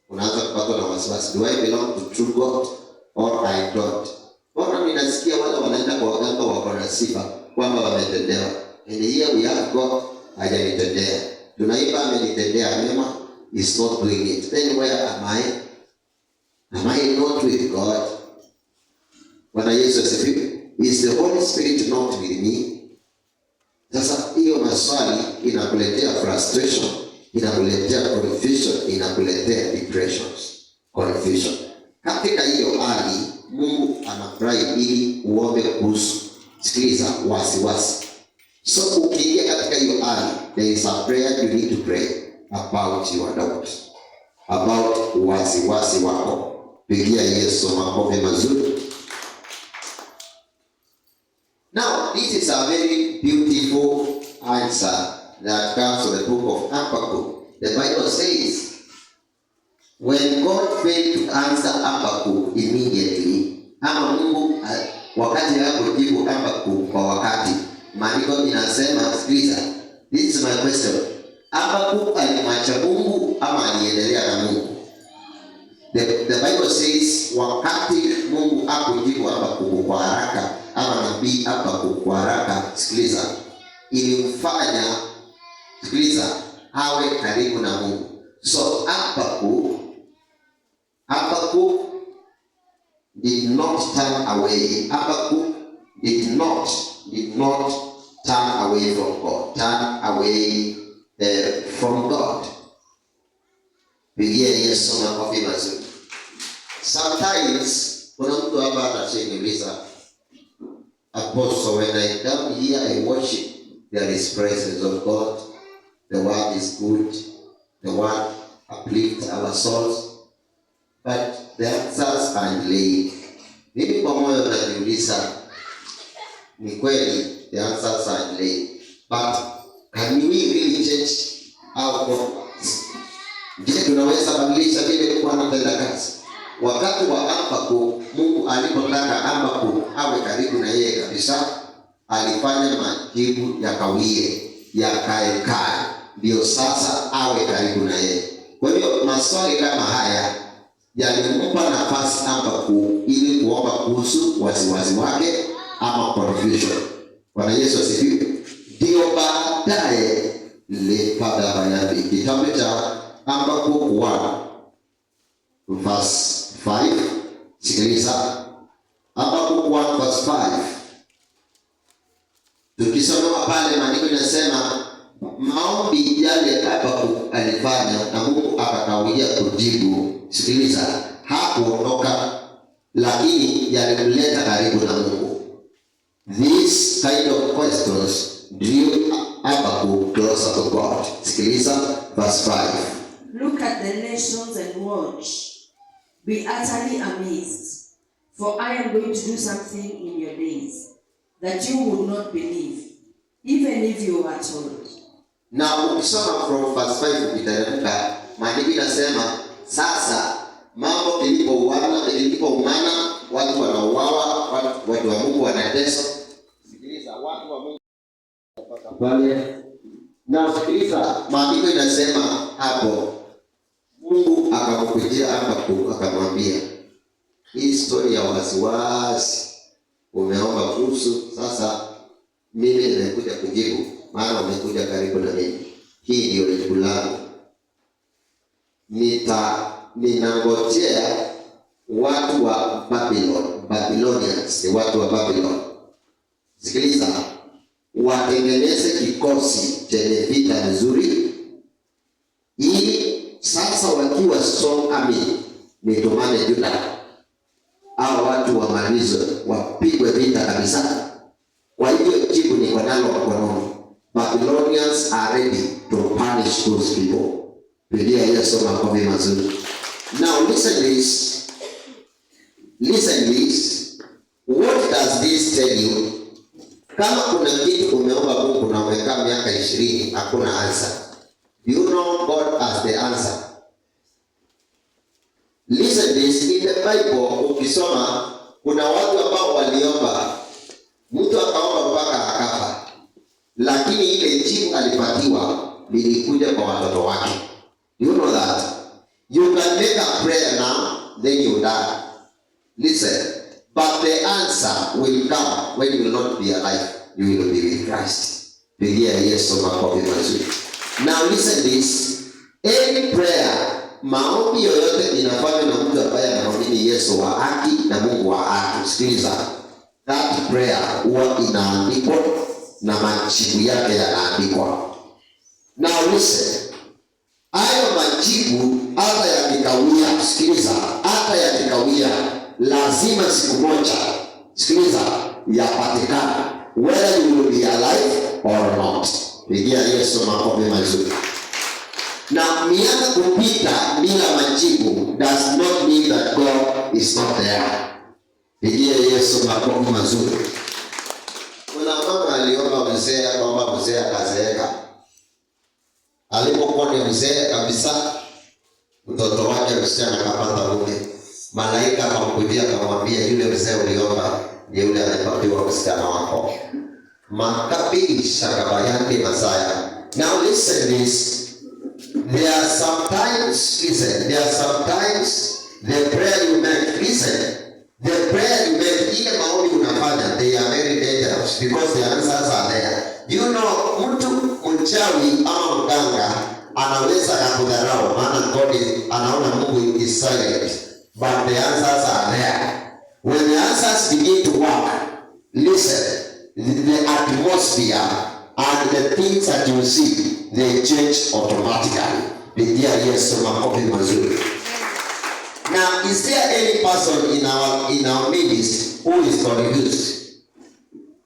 Unaanza kupatwa na wasiwasi. Do I belong to true God or I don't? Mbona ninasikia wale wanaenda kwa waganga wako na sifa kwamba wametendewa. And here we have God hajanitendea. Tunaiba amenitendea mema, is not doing it. Then where am I? Am I not with God? Bwana Yesu asifiwe. Is the Holy Spirit not with me? Sasa hiyo maswali inakuletea frustration, inakuletea confusion, inakuletea depressions, confusion. Katika hiyo hali Mungu anafurahi ili uombe kuhusu, sikiliza, wasiwasi. So ukiingia katika hiyo hali, there is a prayer you need to pray about your doubts, about wasiwasi wako. Pigia Yesu makofi mazuri. Now, this is a very beautiful answer that comes from the book of Habakkuk. The Bible says, when God failed to answer Habakkuk immediately, ama Mungu wakati hakujibu Habakkuk kwa wakati, maandiko inasema, sikiliza, this is my question. Habakkuk alimwacha Mungu ama aliendelea na Mungu? The Bible says, wakati Mungu hakujibu Habakkuk kwa haraka, ama nabii Habakkuk kwa haraka, sikiliza, ilimfanya, sikiliza, awe karibu na Mungu. So Habakkuk did not turn away. Habakkuk did not turn away from God. Turn away from God. Pigia Yesu makofi mazuri. Sometimes kuna mtu hapa atashinikiza, Apostle, when I come here I worship, there is presence of God. The word is good. The word uplifts our souls. But the answers are delayed. Mimi kwa moyo najiuliza, ni kweli the answers are delayed. But can we really change our focus? Je, tunaweza badilisha vile Mungu anatenda kazi? Wakati wa Habakuku, Mungu alipotaka Habakuku awe karibu na yeye kabisa, alifanya majibu yakawie, yakaekae, ndio sasa awe karibu na yeye. Kwa hiyo maswali kama haya yalimpa nafasi Habakuku ili kuomba kuhusu wasiwasi wake ama confusion. Bwana Yesu asifiwe. Ndio baadaye lepata bayani kitabu cha Habakuku 1 verse 5. Sikiliza Habakuku 1 verse 5. Tukisoma pale maandiko yanasema maombi yale Habakuku alifanya na Mungu akakawia kujibu. Sikiliza, hakuondoka, lakini yalimleta karibu na Mungu. These kind of questions drew Habakuku closer to God. Sikiliza verse 5. Look at the nations and watch. Be utterly amazed, for I am going to do something in your days that you would not believe, even if you were told. Na ukisoma from verse 5 ukiteremka, maandiko yanasema sasa mambo ilipoumana, watu wanauawa, watu wa Mungu wanateswa. Sikiliza, watu wa Mungu pale. Na sikiliza, maandiko inasema hapo Mungu akamkujia Habakuku akamwambia, hii story ya wasiwasi umeomba kuhusu, sasa mimi nimekuja kujibu, maana umekuja karibu na mimi. Hii ndio jibu langu. Ninangojea watu wa Babylonians, ni watu wa Babylon. Sikiliza, watengeneze kikosi chenye vita vizuri, ili sasa wakiwa strong army nitumane Juda, au watu wamalizwe, wapigwe vita kabisa. Kwa hivyo jibu ni kwa nalo mkononi. Babylonians are ready to punish those people. Biblia Yesu makofi mazuri. Now listen this. What does this tell you? Kama kuna kitu umeomba Mungu na umekaa miaka 20 hakuna answer, you know God has the answer. Listen this, in the Bible ukisoma kuna watu ambao waliomba, mtu akaomba mpaka akafa, lakini ile jibu alipatiwa lilikuja kwa watoto wake. You know that? You can make a prayer now, then you die. Listen, but the answer will come when you will not be alive. You will be with Christ. Pigia Yesu makofi mazuri. Now listen this. Any prayer, maombi yoyote inafanywa na mtu ambaye anaamini Yesu wa haki na Mungu wa haki. Sikiliza, that prayer huwa inaandikwa na majibu yake yanaandikwa. Now listen. Hayo majibu hata yakikawia, sikiliza, hata yakikawia, lazima siku moja, sikiliza, yapatikana, whether you will be alive or not. Pigia Yesu makofi mazuri. Na miaka kupita bila majibu does not mean that God is not there. Pigia Yesu makofi mazuri. Kuna mama aliomba mzee, akaomba mzee akazeeka. Alipokuwa ni mzee kabisa, mtoto wake msichana akapata mume. Malaika akamkujia akamwambia, yule mzee uliomba ni yule alipatiwa msichana wako. Makapi shakabayandi Masaya. Now listen this. There are sometimes the prayer you make, listen, the prayer you make, ile maombi unafanya, they are very dangerous because the answers are there. You know, mtu mchawi ama mganga anaweza kudharau, maana God anaona Mungu is silent, but the answers are there. When the answers begin to work, listen, the atmosphere and the things that you see, they change automatically. Pigia Yesu makofi mazuri. Now, is there any person in our midst who is confused?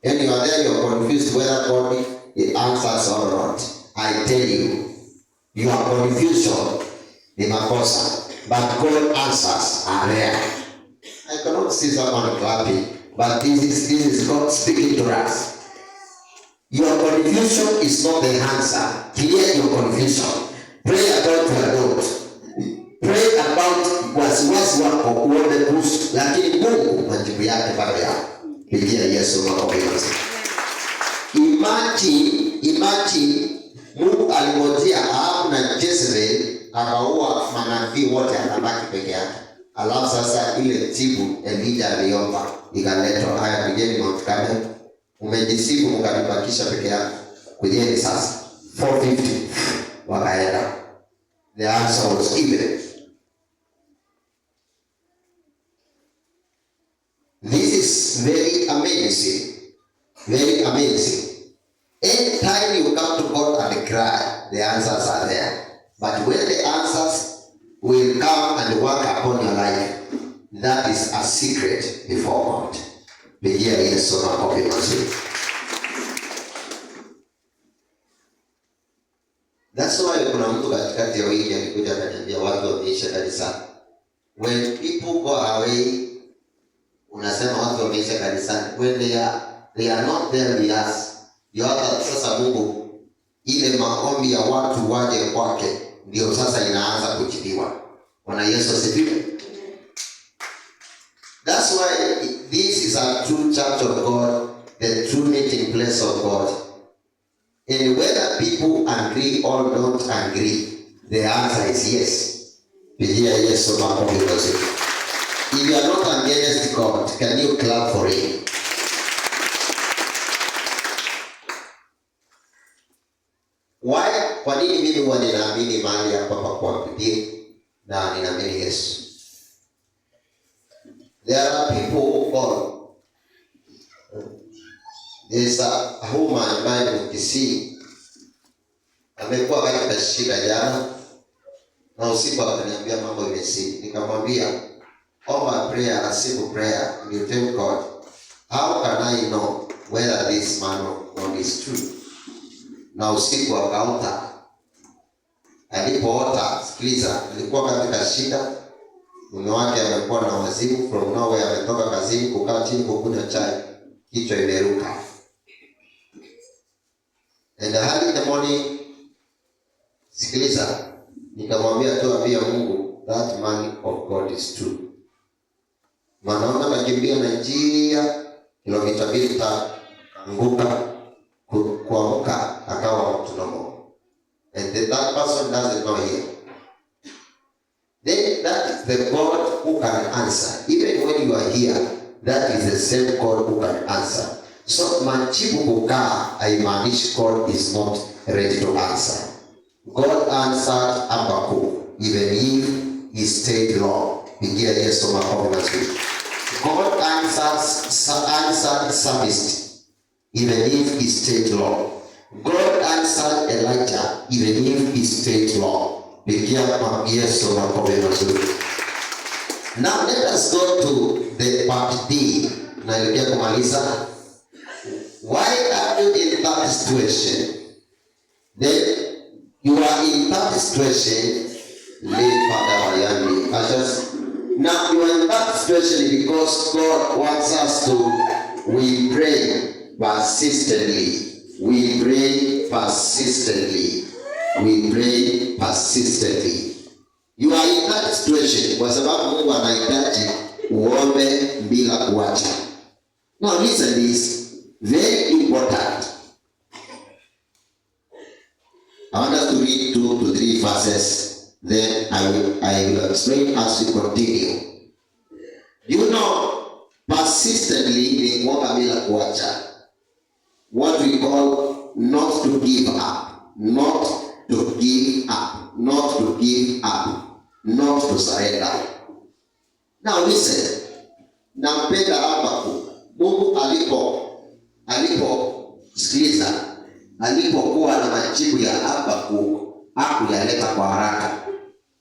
And you are there, you are confused whether God answers or not. I tell you, your confusion is makosa, but God answers are rare. I cannot see someone clapping, but this is God speaking to us. Your confusion is not the answer. Clear your confusion. Pray according to the Lord. not wasiwasi wako uone kuhusu, lakini Mungu majibu yake bado yako. Pigia Yesu makofi mazuri. Imagine Mungu alimwambia Ahabu na Jezebel akaua manabii wote, akabaki peke yake. Alafu sasa ile jibu Elijah aliomba ikaletwa, haya pigeni Mount Carmel, umejisifu mkanibakisha peke yake, kujeni sasa. 450 wakaenda. The answer was given. This is very amazing. Very amazing. Anytime you come to God and cry, the answers are there. But when the answers will come and work upon your life, that is a secret before God. Pigia Yesu makofi mazuri. That's why kuna mtu katikati ya wiki alikuja akaniambia watu wameisha kanisani. When people go away, unasema watu wameisha kanisani. When they are not there with us. Yote sasa Mungu ile maombi ya watu waje kwake ndio sasa inaanza kujibiwa. Bwana Yesu asifiwe. That's why this is a true church of God, the true meeting place of God. And whether people agree or don't agree, the answer is yes. Pigia Yesu makofi mazuri. If you are not against God, can you clap for him? Why? Kwa nini mimi huwa ninaamini mahali hapa pa kuabudia na ninaamini Yesu? There are people who call. There's a woman ambaye mkisi amekuwa katika shida jana na usiku akaniambia mambo imesidi. Nikamwambia omba prayer, a simple prayer. You tell God, how can I know whether this man of God is true? Na usiku akaota. Alipoota, sikiliza, alikuwa katika shida. Mume wake amekuwa na wazimu, from nowhere ametoka kazini kukaa chini kukunywa chai, kichwa imeruka. And early in the morning, sikiliza, nikamwambia tu apia Mungu, that man of God is true. Manaona kakimbia na njia kilomita 2 anguka kuamka akawa mtu normal. And that person doesn't know here. Then that is the God who can answer. Even when you are here, that is the same God who can answer. So majibu kukaa haimaanishi God is not ready to answer. God answered Habakkuk even if he stayed long. Pigia Yesu makofi mazuri. God answered psalmist even if he stayed long. God answered Elijah even if he stayed long. Pigia Yesu makofi mazuri. Now let us go to the part D. Naelekea kumaliza. Why are you in that situation? Then you are in that situation. Now you are in that situation because God wants us to. We pray persistently. We pray persistently. We pray persistently. You are in that situation kwa sababu Mungu anahitaji uombe bila kuacha. Now listen this. Very important. I want us to read 2 to 3 verses. Then I will explain as we continue. You know, persistently ni kuomba bila kuacha. What we call not to give up. Not to give up. Not to give up. Not to surrender. Now listen. Nampenda Habakkuk. Mungu sikiliza, alipokuwa na majibu ya Habakkuk hakuyaleta kwa haraka.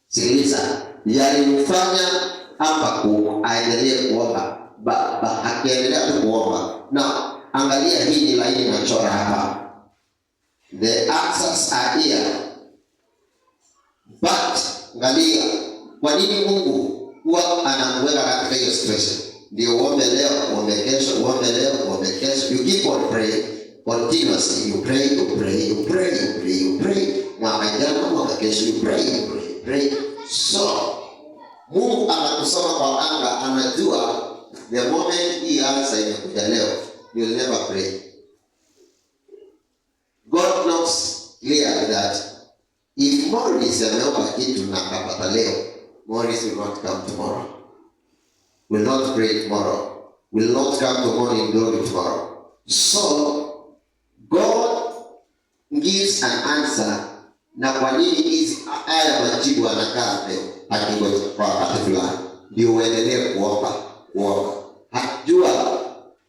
Sikiliza, yalimfanya Habakkuk aendelee kuomba, akiendelea tu kuomba. Na angalia hii ni laini nachora hapa. The answers are here. But angalia, kwa nini Mungu huwa anakuweka katika hiyo situation? Ndio uombe leo, uombe kesho, uombe leo, uombe kesho. You keep on praying continuously. You pray, you pray, you pray, you pray, you pray. Mwaka jana, mwaka kesho, you pray, you pray, you pray. So, Mungu anakusoma kwa anga, anajua the moment hii answer imekuja leo, you'll never pray. God knows clearly that if Morris ameomba kitu na akapata leo, Morris will not come tomorrow, will not pray tomorrow, will not come to morning glory tomorrow. So God gives an answer. Na kwa nini hizi haya majibu anakaa leo akingoja kwa wakati fulani ndio uendelee kuomba. Hajua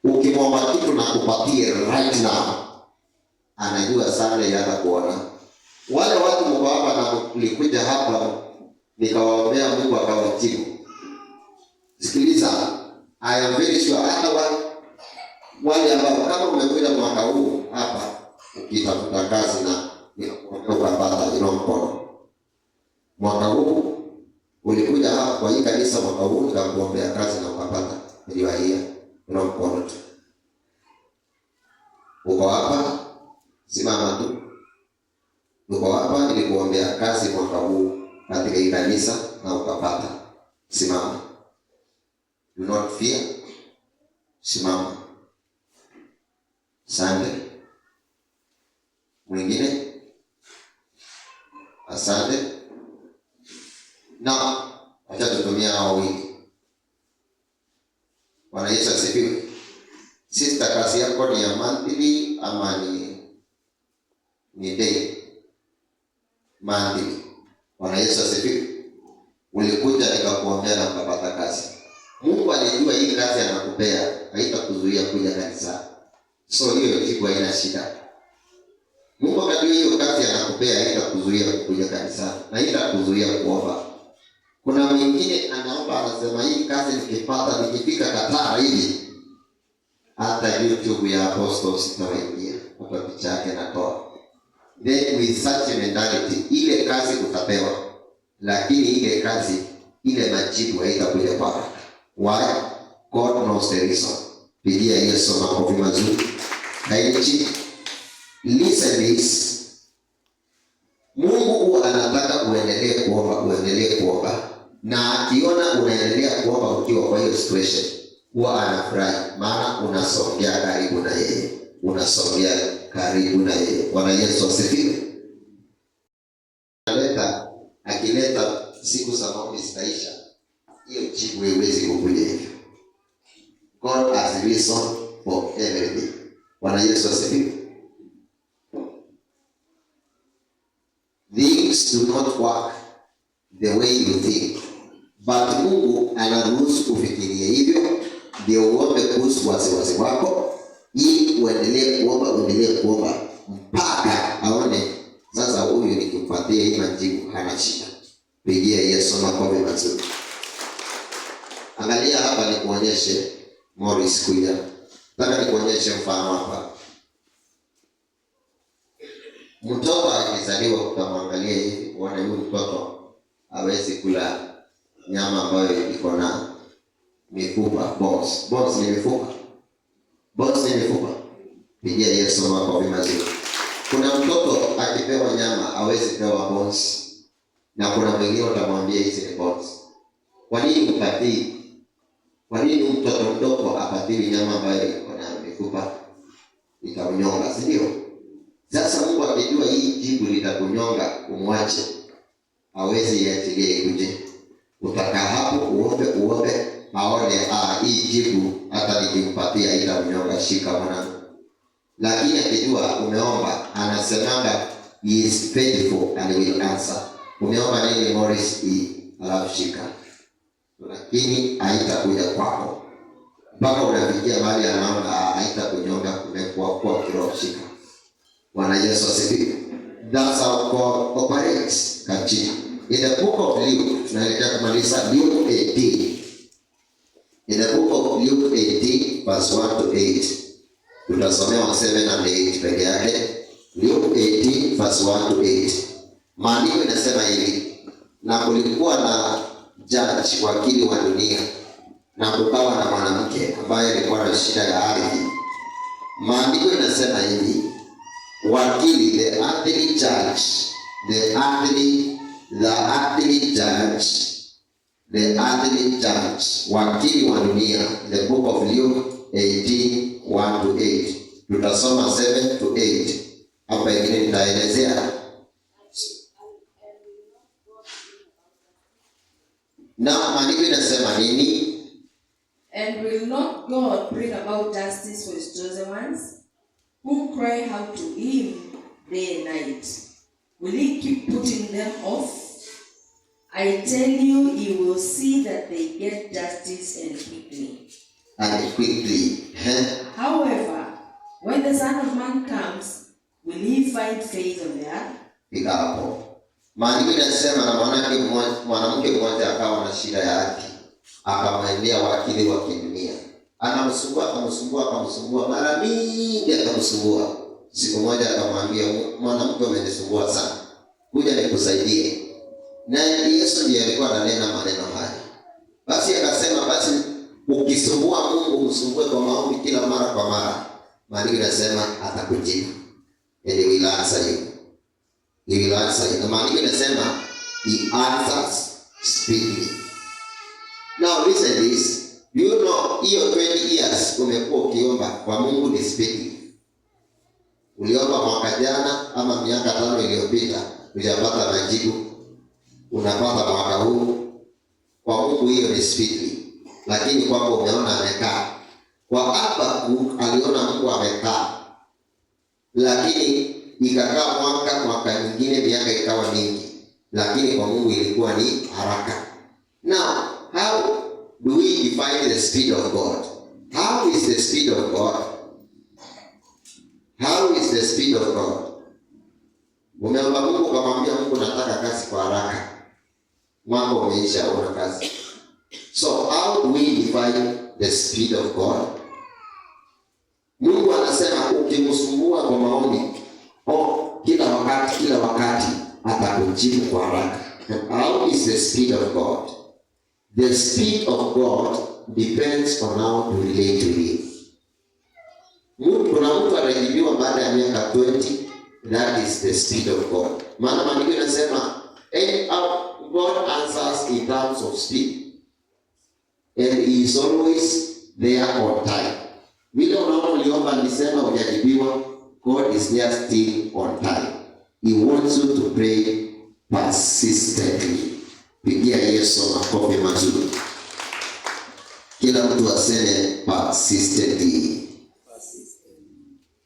ukimwomba kitu na kupatie right now, anajua sana yata kuona. Wale watu mko hapa na mlikuja hapa nikawaombea Mungu akawajibu. Sikiliza, I am very sure hata wale ambao kama umekuja mwaka huu hapa ukitafuta kazi na ukapata ilo mkono, mwaka huu ulikuja hapa kwa hii kanisa, mwaka huu nikakuombea kazi na ukapata niliwaia ilo mkono tu. Uko hapa, simama tu. Uko hapa, nilikuombea kazi mwaka huu katika hii kanisa na ukapata, simama. Do not fear, simama. Asante. Mwingine? Asante. Na acha tutumia hao wiki. Bwana Yesu asifiwe. Sister, kazi yako ni ya monthly ama ni day? Monthly. Bwana Yesu asifiwe. Ulikuja nikakuombea na ukapata kazi. Mungu alijua hii kazi anakupea haitakuzuia kuja kanisa. So hiyo jibu haina shida. Mungu akajua hiyo kazi anakupea haitakuzuia kuja kanisa na haitakuzuia kuomba. Kuna mwingine anaomba anasema hii kazi nikipata nikifika Qatar hivi hata YouTube ya Apostles sitawaingia, hata picha yake natoa. Then with such a mentality, ile kazi utapewa, lakini ile kazi ile majibu haitakuja kwako. Why? God knows the reason. Pigia Yesu makofi mazuri. Haichi. Listen this. Mungu anataka uendelee kuomba. Na akiona unaendelea kuomba ukiwa kwa hiyo situation, huwa anafurahi, maana unasongea karibu na yeye. Bwana Yesu asifiwe. Akileta siku za maombi zitaisha, hiyo jibu haiwezi kukuja hivyo. God has a reason for everything. Bwana Yesu asifiwe. Things do not work the way you think. But Mungu anaruhusu kufikiria hivyo ndio uombe kuhusu wasiwasi wako, ili uendelee kuomba mpaka aone sasa huyu nikimpatia hii majibu hana shida. Pigia Yesu makofi mazuri. Angalia hapa nikuonyeshe Morris kuja. Nataka nikuonyeshe mfano hapa. Mtoto akizaliwa utamwangalia hivi, uone huyu mtoto hawezi kula nyama ambayo iko na mifupa, bones. Bones ni mifupa. Pigia Yesu makofi mazuri. Kuna mtoto akipewa nyama hawezi pewa bones. Na kuna mwingine utamwambia hizi ni bones. Kwa nini mtoto mdogo apatiwe nyama ambayo iko na mifupa? Itamnyonga, si ndio? Sasa Mungu akijua hii jibu litakunyonga, umwache. Hawezi iachilie ikuje. Utakaa hapo uombe aone hii jibu hata nikimpatia itamnyonga, shika mwanangu. Lakini akijua umeomba, anasemanga he is faithful and will answer. Umeomba nini Morris hii, alafu shika. Lakini haitakuja kwako. Mpaka unafikia mahali anaona haitakunyonga, umekuwa kwa kiroho, shika. Bwana Yesu asifiwe. That's how God operates. Katika in the book of Luke, tunaelekea kumaliza Luke 18. In the book of Luke 18 verse 1 to 8. Tutasomewa 7 and 8 peke yake. Luke 18 verse 1 to 8. Maandiko inasema hivi: na kulikuwa na judge, wakili wa dunia, na kukawa na mwanamke ambaye alikuwa na shida ya ardhi. Maandiko inasema hivi: wakili, the earthly judge, the earthly judge, wakili wa dunia, the book of Luke 18:1-8. Tutasoma 7-8. Hapa ingine nitaelezea. Na maandiko inasema nini? And will not God bring about justice for his chosen ones, who cry out to him day and night? Will he keep putting them off? I tell you, he will see that they get justice and quickly. And quickly. However, when the Son of Man comes, will he find faith on the earth? Piga hapo. Maandiko inasema na mwanamke mmoja akawa na shida ya haki. Akamwendea wakili wa kidunia. Akamsumbua mara mingi akamsumbua. Siku moja akamwambia, mwanamke umenisumbua sana, kuja nikusaidie. Na Yesu ndiye alikuwa ananena maneno haya. Basi akasema, basi ukisumbua Mungu msumbue kwa maombi kila mara kwa mara. Maandiko inasema atakujibu. And he will answer you. He will answer you. Na maandiko inasema he answers speedily. Now listen this. You know, hiyo 20 years umekuwa ukiomba kwa Mungu ni speedily. Uliomba mwaka jana ama miaka 5 iliyopita, hujapata majibu. Unapata mwaka huu. Kwa Mungu hiyo ni speedily. Lakini kwako umeona amekaa. Kwa Habakkuk aliona Mungu amekaa. Lakini ikakaa mwaka nyingine, miaka ikawa mingi. Lakini kwa Mungu ilikuwa ni haraka. Now, how do we define the speed of God? How is the speed of God? How is the speed of God? Umeomba Mungu ukamwambia Mungu nataka kazi kwa haraka. Mwaka umeisha una kazi. So how do we define the speed of God? Mungu anasema ukimsumbua kwa maombi, kila wakati atakujibu kwa haraka. How is the speed of God? The speed of God depends on how to relate to him. Kuna mtu anajibiwa baada ya miaka 20, that is the speed of God. Maana maandiko yanasema God answers in terms of speed. And he is always there on time. Vile unaona uliomba nisema hujajibiwa, God is there still on time. He wants you to pray persistently. Pigia Yesu makofi mazuri. Kila mtu aseme persistently.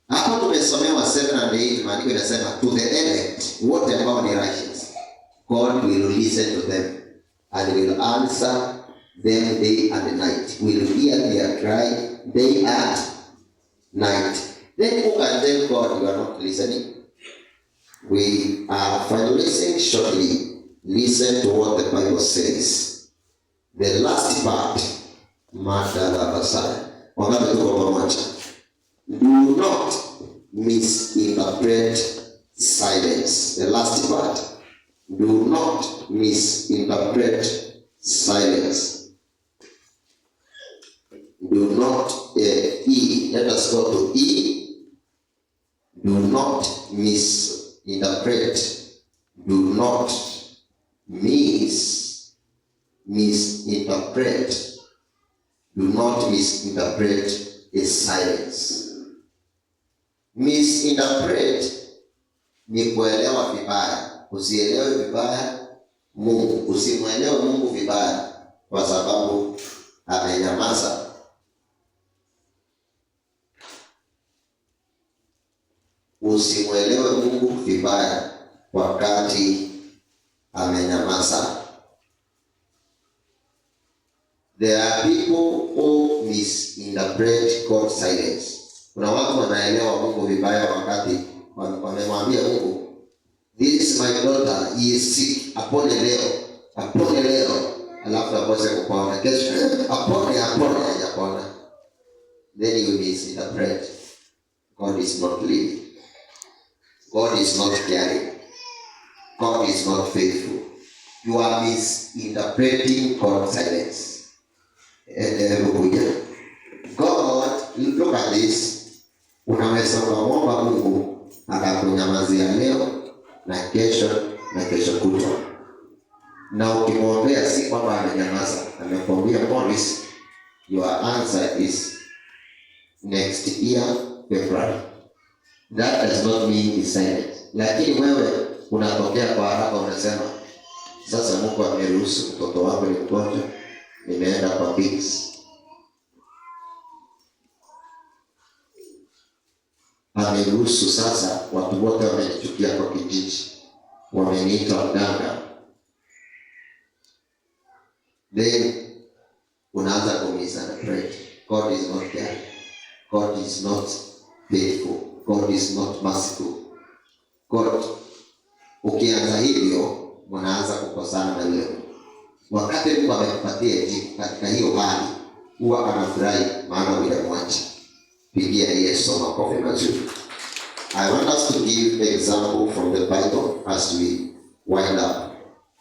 Hapo tumesomewa 7 and 8, maandiko inasema to the elect, wote ambao ni righteous, God will listen to them and will answer them day and night. Will hear their cry day and night. Then who can tell God you are not listening? We are finalizing shortly. Listen to what the Bible says. The last part, Madalabasai. Wangapi tuko pamoja? Do not misinterpret silence. The last part. Do not misinterpret silence. Do not, E. Let us go to E. Do not misinterpret. Do not misinterpret. Do not misinterpret is silence. Misinterpret ni kuelewa vibaya. Usielewe vibaya Mungu. Usimwelewe Mungu vibaya kwa sababu amenyamaza. Usimwelewe Mungu vibaya wakati amenyamaza. There are people who misinterpret God's silence. Kuna watu wanaelewa Mungu vibaya wakati wamemwambia Mungu, this is my daughter, he is sick, apone leo, alafu akose kupona. Kesho, apone, hajapona. Then you misinterpret. God is not living. God is not caring. God is not faithful. You are misinterpreting God's silence. God, look at this. Unaweza kumwomba Mungu akakunyamazia leo na kesho kutwa. Na ukimwombea si kwamba amenyamaza, amekwambia Morris, your answer is next year February. That does not mean he's silent. Lakini wewe unatokea kwa haraka unasema, sasa Mungu ameruhusu mtoto wangu ni mgonjwa, nimeenda kwa Biggs. Ameruhusu sasa watu wote wamenichukia kwa kijiji, wameniita mganga. Then unaanza kumisinterpret. God is not there. God is not faithful. God is not merciful. God, ukianza hivyo, mnaanza kukosana na leo. Wakati Mungu amekupatia jibu katika hiyo hali, huwa anafurahi maana hujamwacha. Pigia Yesu makofi mazuri. I want us to give example from the Bible as we wind up.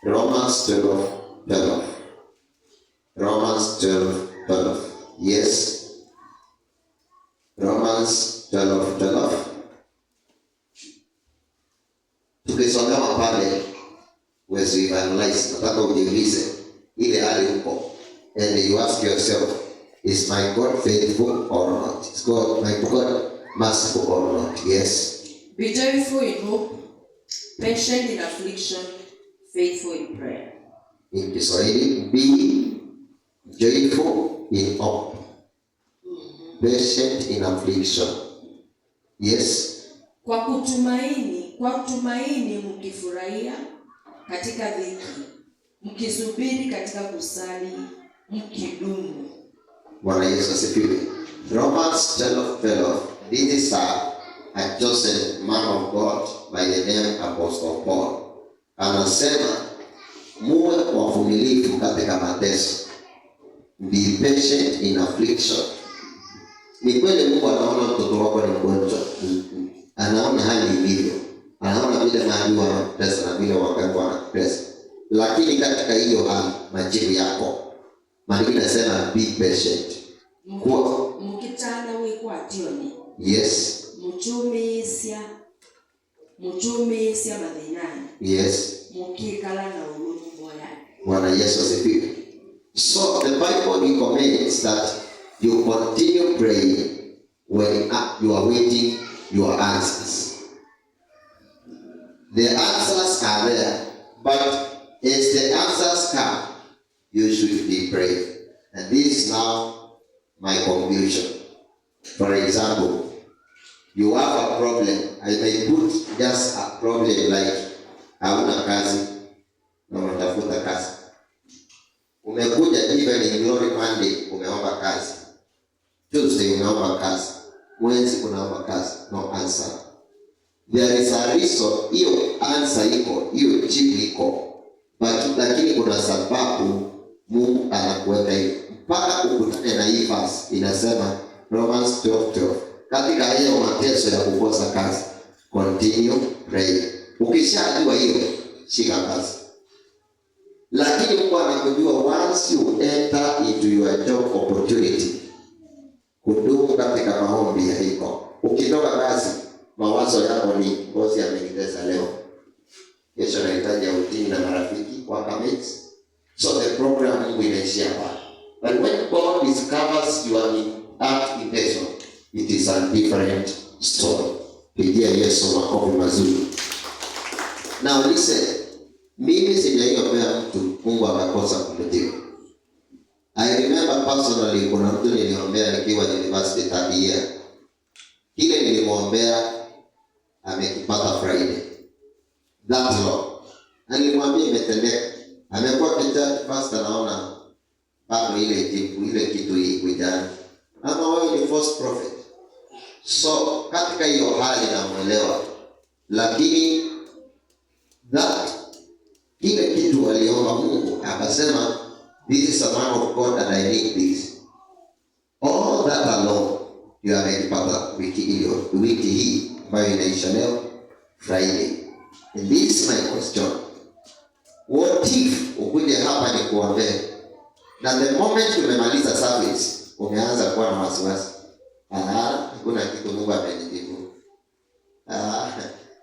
Romans 12:12. Romans 12:12. Yes. Romans 12:12. Tukisomewa pale, as we analyze, nataka ujiulize ile hali uko, and you ask yourself, is my God faithful or not? Is my God merciful or not? Yes. Be joyful in hope, patient in affliction, faithful in prayer. In Kiswahili, be joyful in hope, patient in affliction. Yes. Kwa kutumaini mkifurahia katika dhiki, mkisubiri katika kusali, mkidumu. Bwana Yesu asifiwe. Romans 12:12. This is a chosen man of God by the name Apostle Paul. Anasema muwe wavumilivu katika mateso. Be patient in affliction. Ni kweli Mungu anaona mtoto wako ni mgonjwa. Anaona hali ilivyo. Anaona vile maadui wanatesa na vile waganga wanatesa. Lakini katika hiyo hali majibu yako. Maandiko yanasema be patient. Mukitana wekwa ationi. Yes. Muchumisia madhinani. Yes. Mukikala na ulumu moya. Bwana Yesu asifiwe. So the Bible recommends that you continue praying when you are waiting your answers. The answers are there, but as the answers come, you should be praying. And this is now my conclusion. For example, you have a problem. I may put just a problem like hauna kazi na unatafuta kazi. Umekuja even in Glory Monday umeomba kazi. Tuesday umeomba kazi. Wednesday unaomba kazi. No answer. There is a reason hiyo answer iko, hiyo jibu iko. Lakini kuna sababu Mungu anakuweka hivi. Mpaka ukutane na hii verse inasema Romans 12:12. Katika hiyo mateso ya kukosa kazi, continue praying. Ukishajua hiyo, shika kazi. Lakini Mungu anakujua once you enter into your job opportunity. Kudumu katika maombi haiko. Ukitoka kazi, mawazo yako ni bosi amenitesa leo. Kesho nahitaji outing na marafiki wakamate. So the program Mungu inaishia hapa. But when God discovers your act intention, it is a different story. Pigia Yesu makofi mazuri. Now listen, mimi sijaiombea mtu Mungu akakosa kumjibu. I remember personally kuna mtu niliombea nikiwa university third year. Kile nilimwombea amekipata Friday. That's all. Nilimwambia imetendeka. Amekuwa kijana pastor naona bado ile kitu ikujana. Ama wewe ni false prophet. So katika hiyo hali namuelewa. Lakini ile kitu aliomba Mungu akasema this is a man of God and I need this. All that alone you are amekipata wiki hii ambayo inaisha leo Friday. And this is my question. What if ukuje hapa ni kuombea na the moment umemaliza service umeanza kuwa na wasiwasi? Kuna kitu Mungu amenijibu.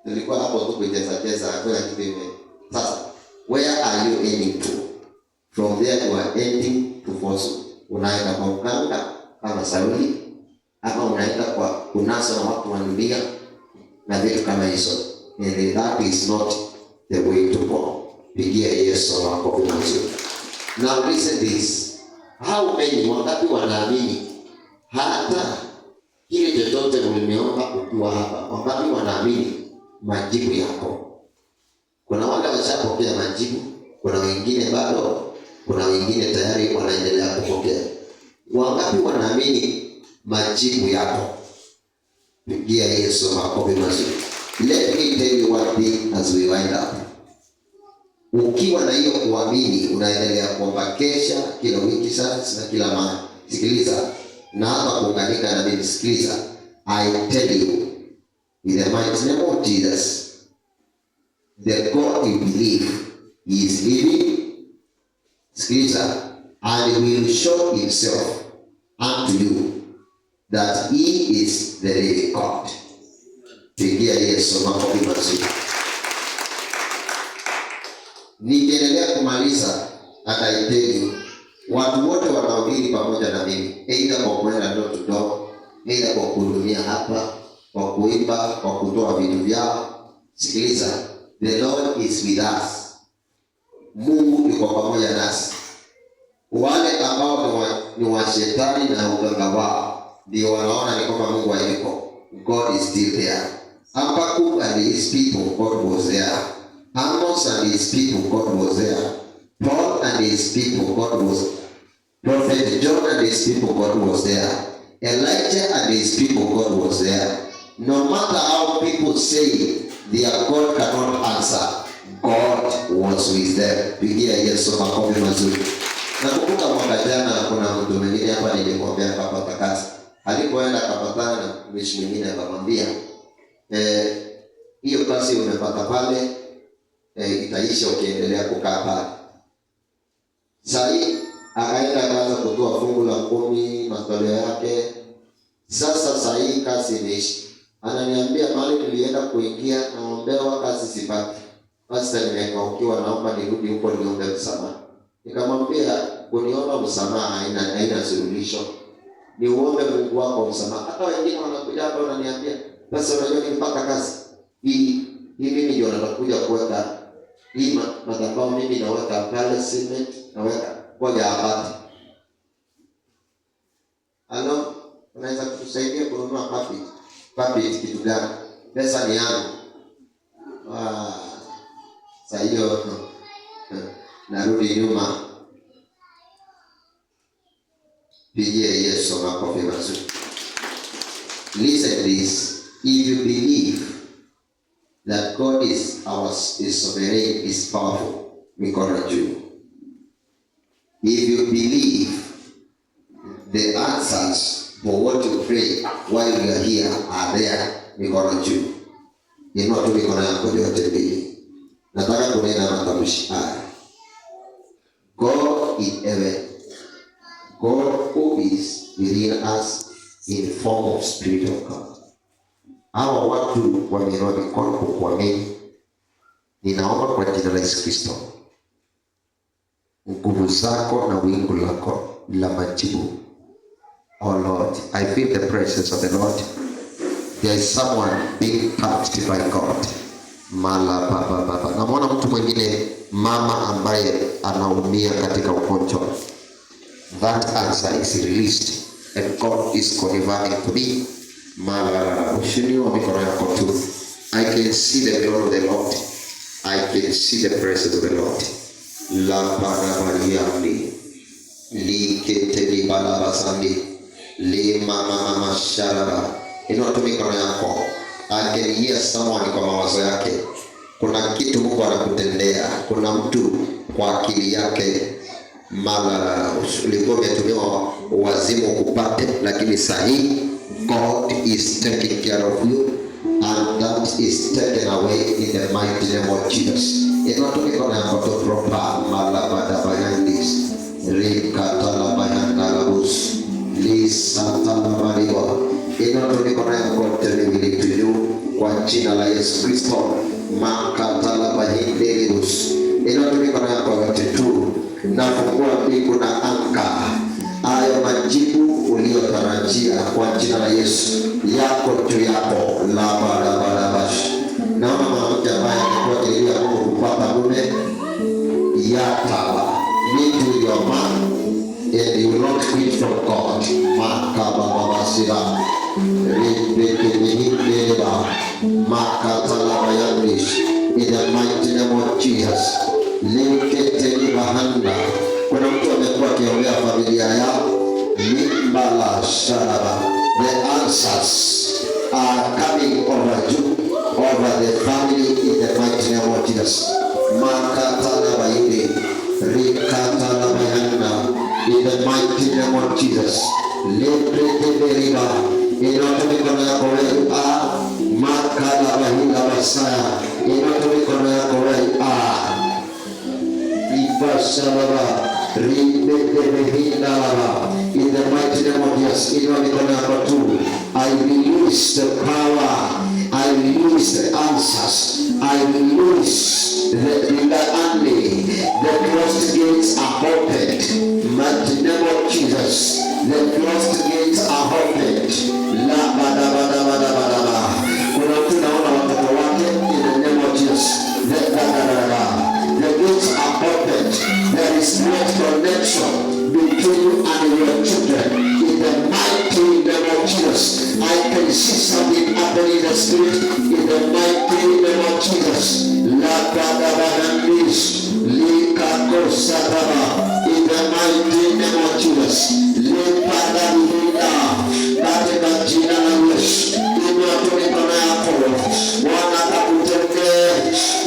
Nilikuwa hapo tu kucheza, hakuna kitu ime. Sasa where are you aiming to. From there you are ending to falsehood. Unaenda kwa uganga kama Sauli, ama unaenda kwa kunasa na watu wa dunia na vitu kama hizo. And that is not the way to go. Pigia Yesu wako vizuri. Now listen this. How many, wangapi wanaamini hata kile chochote ulimeomba ukiwa hapa? Wangapi wanaamini majibu yako? Kuna wale washapokea majibu, kuna wengine bado, kuna wengine tayari wanaendelea kupokea. Wangapi wanaamini majibu yako? Pigia Yesu makofi mazuri. Let me tell you one thing as we wind up. Ukiwa na hiyo kuamini, unaendelea kuomba kesha, kila wiki sasa na kila mara. Sikiliza, na hapa kuunganika na mimi, sikiliza. I tell you, in the mighty name of Jesus, the God you believe is living, sikiliza, and will show himself unto you that he is the living God. Pigia Yesu makofi mazuri. Nikiendelea kumaliza, I tell you, watu wote wanaohubiri pamoja na mimi, aidha kwa kwenda door to door, aidha kwa kuhudumia hapa, kwa kuimba, kwa kutoa vitu vyao, sikiliza, the Lord is with us. Mungu yuko pamoja nasi. Wale ambao ni wa shetani na uganga wao ndio wanaona ni kama Mungu hayuko. God is still there. Habakkuk and his people, God was there. Amos and his people, God was there. Paul and his people, God was. Prophet John and his people, God was there. Elijah and his people, God was there. No matter how people say their God cannot answer, God was with them. Pigia Yesu makofi mazuri. Nakumbuka mwaka jana kuna mtu mwingine hapa nilimwambia kapata kazi. Alipoenda kapatana na mtumishi mwingine akamwambia, hiyo kazi umepata pale, itaisha ukiendelea kukaa pale. Sasa akaenda akaanza kutoa fungu la 10 matoleo yake. Sasa hii kazi imeisha. Ananiambia mahali nilienda kuingia naombewa kazi sipati. Basi nimekaukiwa, naomba nirudi huko niombe msamaha. Nikamwambia kuniomba msamaha haina suluhisho. Ni uombe Mungu wako msamaha. Hata wengine wanakuja hapa wananiambia, basi unajua nilipata kazi. Hii mimi ndio natakuja kuweka hii madhabahu, mimi naweka pale cement, naweka ngoja hapa. Halo, unaweza kutusaidia kununua papi kitu gani? Pesa ni yangu. Sasa hiyo narudi nyuma. Pigia Yesu makofi mazuri. Listen this. If you believe that God is sovereign, is powerful, we call you. If you believe the answers for what you pray while you are here are there, we call you. Inua tu mikono yako yote mbili. Nataka kunena matamshi haya. God in heaven, God who is within us in form of Spirit of God. Hawa watu wameinua mikono kuamini. Ninaomba kwa jina la Yesu Kristo, nguvu zako na wingu lako la majibu. Oh Lord, I feel the presence of the Lord. There is someone being touched by God. Mala baba. Namuona mtu mwingine, mama ambaye anaumia katika ugonjwa. That answer is released and God is confirming to me. Mala ushini wa mikono yako tu. I can see the glory of the Lord. I can see the presence of the Lord. La barabariandi li keteli balabasandi li mama sharaba. Inua tu mikono yako. I can hear someone kwa mawazo yake. Kuna kitu Mungu anakutendea. Kuna mtu kwa akili yake. Mala ulikuwa umetumiwa wazimu kupate, lakini sahi God is taking care of you and that is taken away in the mighty name of Jesus. Inua tu mikono yako tu propa. Mala badabayandis rikatala bayandalabus lisatala bariwa. Inua tu mikono yako telewili tuju kwa jina la Yesu Kristo. makatala bahindelius. Inatumika na kwa wakati tu nafungua mbingu na anga. Hayo majibu uliyotarajia kwa jina la Yesu yako tu yako. Labarabash. Naona mwanamke ambaye alikuwa kilia Mungu kupata mume yatawa. Meet with your man and you will not quit from God. Makababasira. Ribekebehindeba. Makatalabayandish. In the mighty name of Jesus. Leketelibahanda. Kuna mtu amekuwa akiombea familia yao. Mimbala sharaba. The answers are coming over you, over the family in the mighty name of Jesus. Makatalabayinde. Rikatalabayanda. In the mighty name of Jesus. Lebrekeberiba. Inatumika na yako wewe. Makalabahinda basaya. Inatumika na yako wewe. Ibashalaba. In the mighty name of Jesus, I release the power, I release the answers, I release the closed gates are opened. Mighty name of Jesus, the closed gates are opened. La bada bada bada bada bada. Kuna mtu naona watoto wake in the name of Jesus. The gates are opened. There is great connection between you and your children. In the mighty name of Jesus, I can see something happening in the spirit. In the mighty name of Jesus, La Kadabahandis, Likako Sataba. In the mighty name of Jesus, Lipadabinda, Katika jina la Yesu, inatumika na yako, wanakakutende,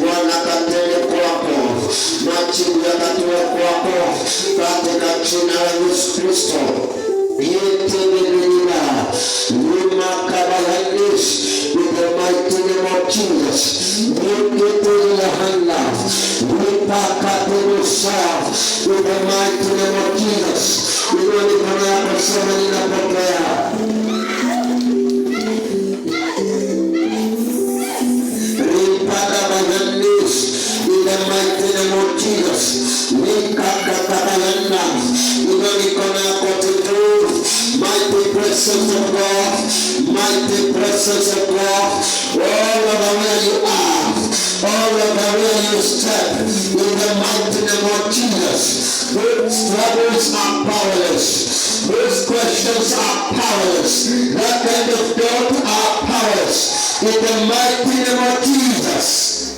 wanakatende kwako, majibu yakatoe kwako, katika jina la Yesu Kristo. Yetegelina, Limakabahandis, in the mighty name of Jesus, Yetegelina, Lipakaterusa, in the mighty name of Jesus. Inaonekana yako sema ninapokea. Ripadabahandis, in the mighty name of Jesus. Nikakakabayanda, inaonekana yako tutu. Mighty presence of God, mighty presence of God, all over where you are, all over where you step, in the mighty name of Jesus. Those troubles are powerless. Those questions are powerless. That kind of doubt are powerless. In the mighty name of Jesus.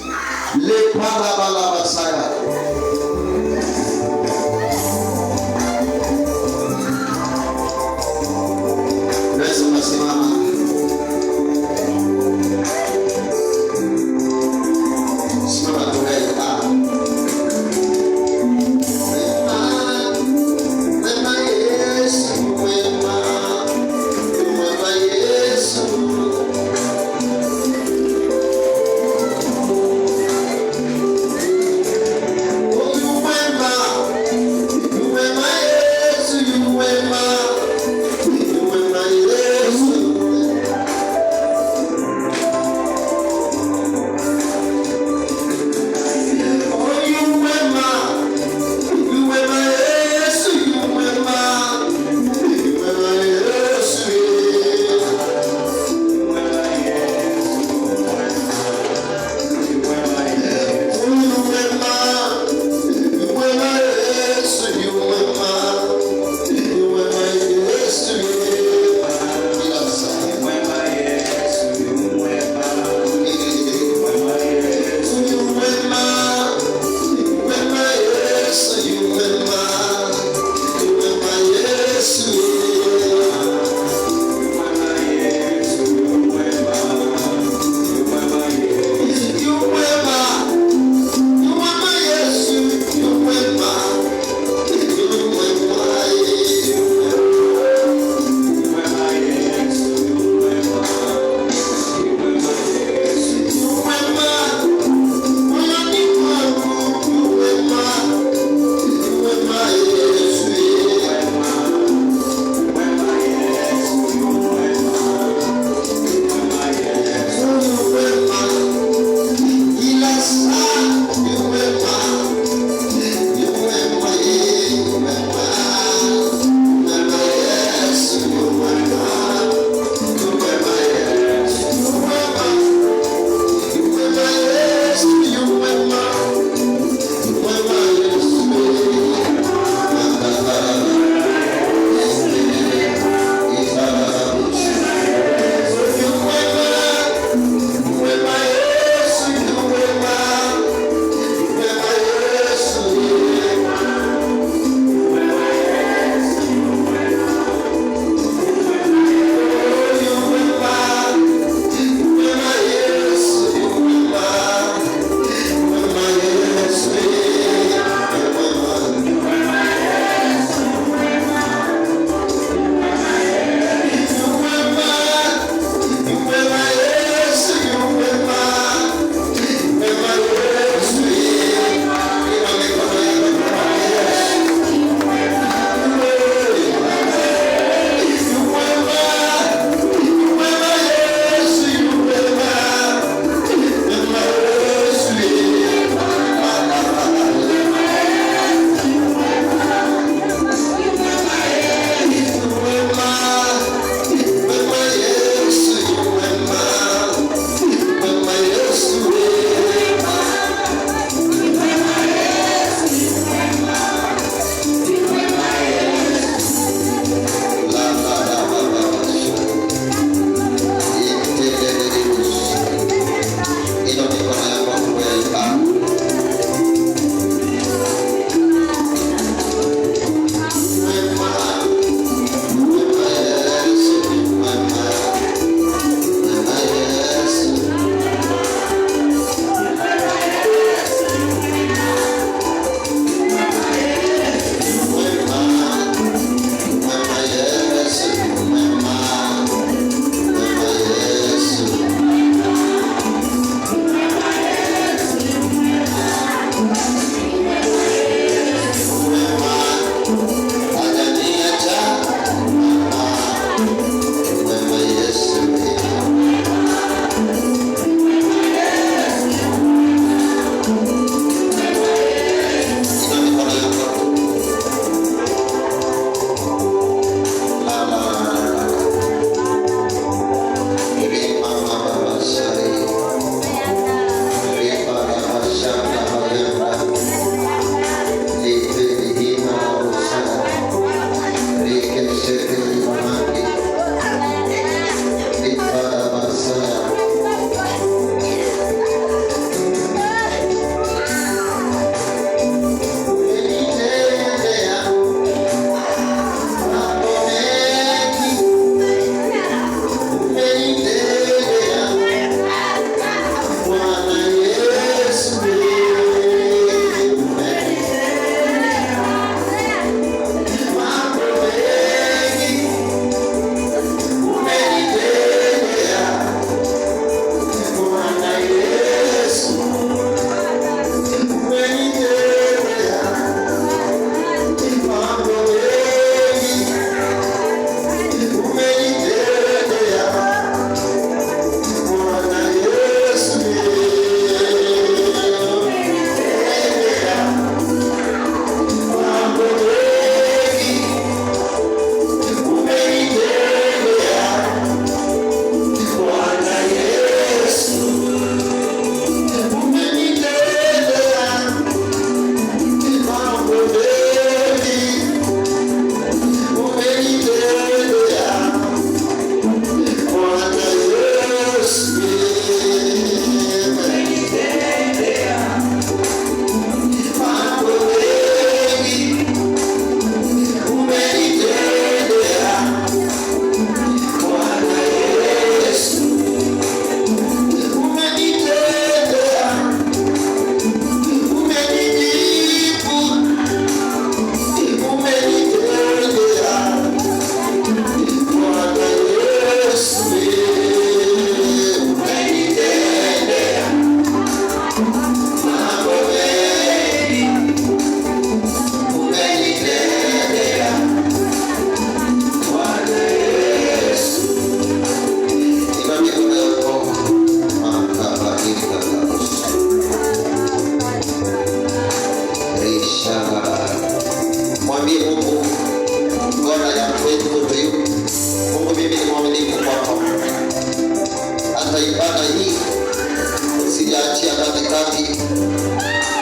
katikati.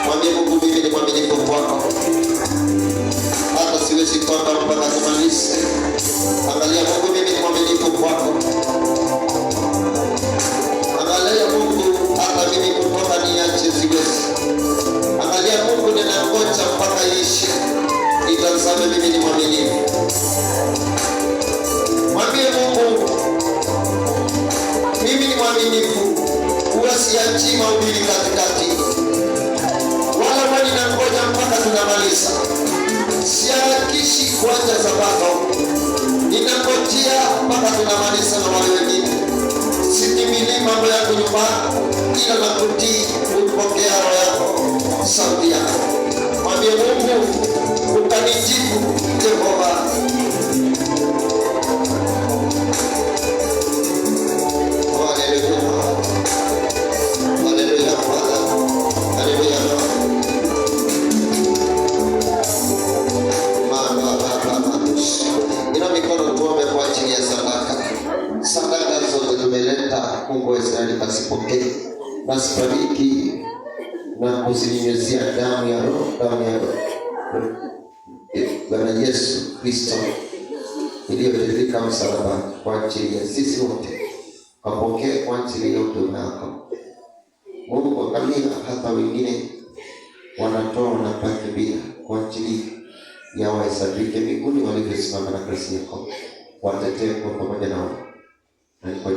Mwambie Mungu, mimi ni mwaminifu kwako, hata siwezi kwenda mpaka kumaliza. Angalia Mungu, mimi ni mwaminifu kwako. Angalia Mungu, hata mimi kutoka niache siwezi. Angalia Mungu, ninangoja mpaka iishe. Nitazame mimi ni mwaminifu. Mwambie Mungu, mimi ni mwaminifu. Usiachi mahubiri katikati, wala huwa ninangoja mpaka tunamaliza. Siharakishi kuanza sabato, ninangojea mpaka tunamaliza na wale wengine. Sitimili mambo yangu nyumbani, ila nakutii kupokea roho yako, sauti yako. Mwambie Mungu, utanijibu Jehova. Mungu wa Israeli kasipokee, nasibariki na kuzinyunyizia damu ya Roho, Bwana Yesu Kristo iliyotiririka msalabani kwa ajili ya sisi wote. Kapokee kwa ajili ya huduma yako Mungu. Angalia hata wengine wanatoa na baki bila kwa ajili ya wahesabike mbinguni walivyosimama na Kristo yako, watetee kwa pamoja nao na kwa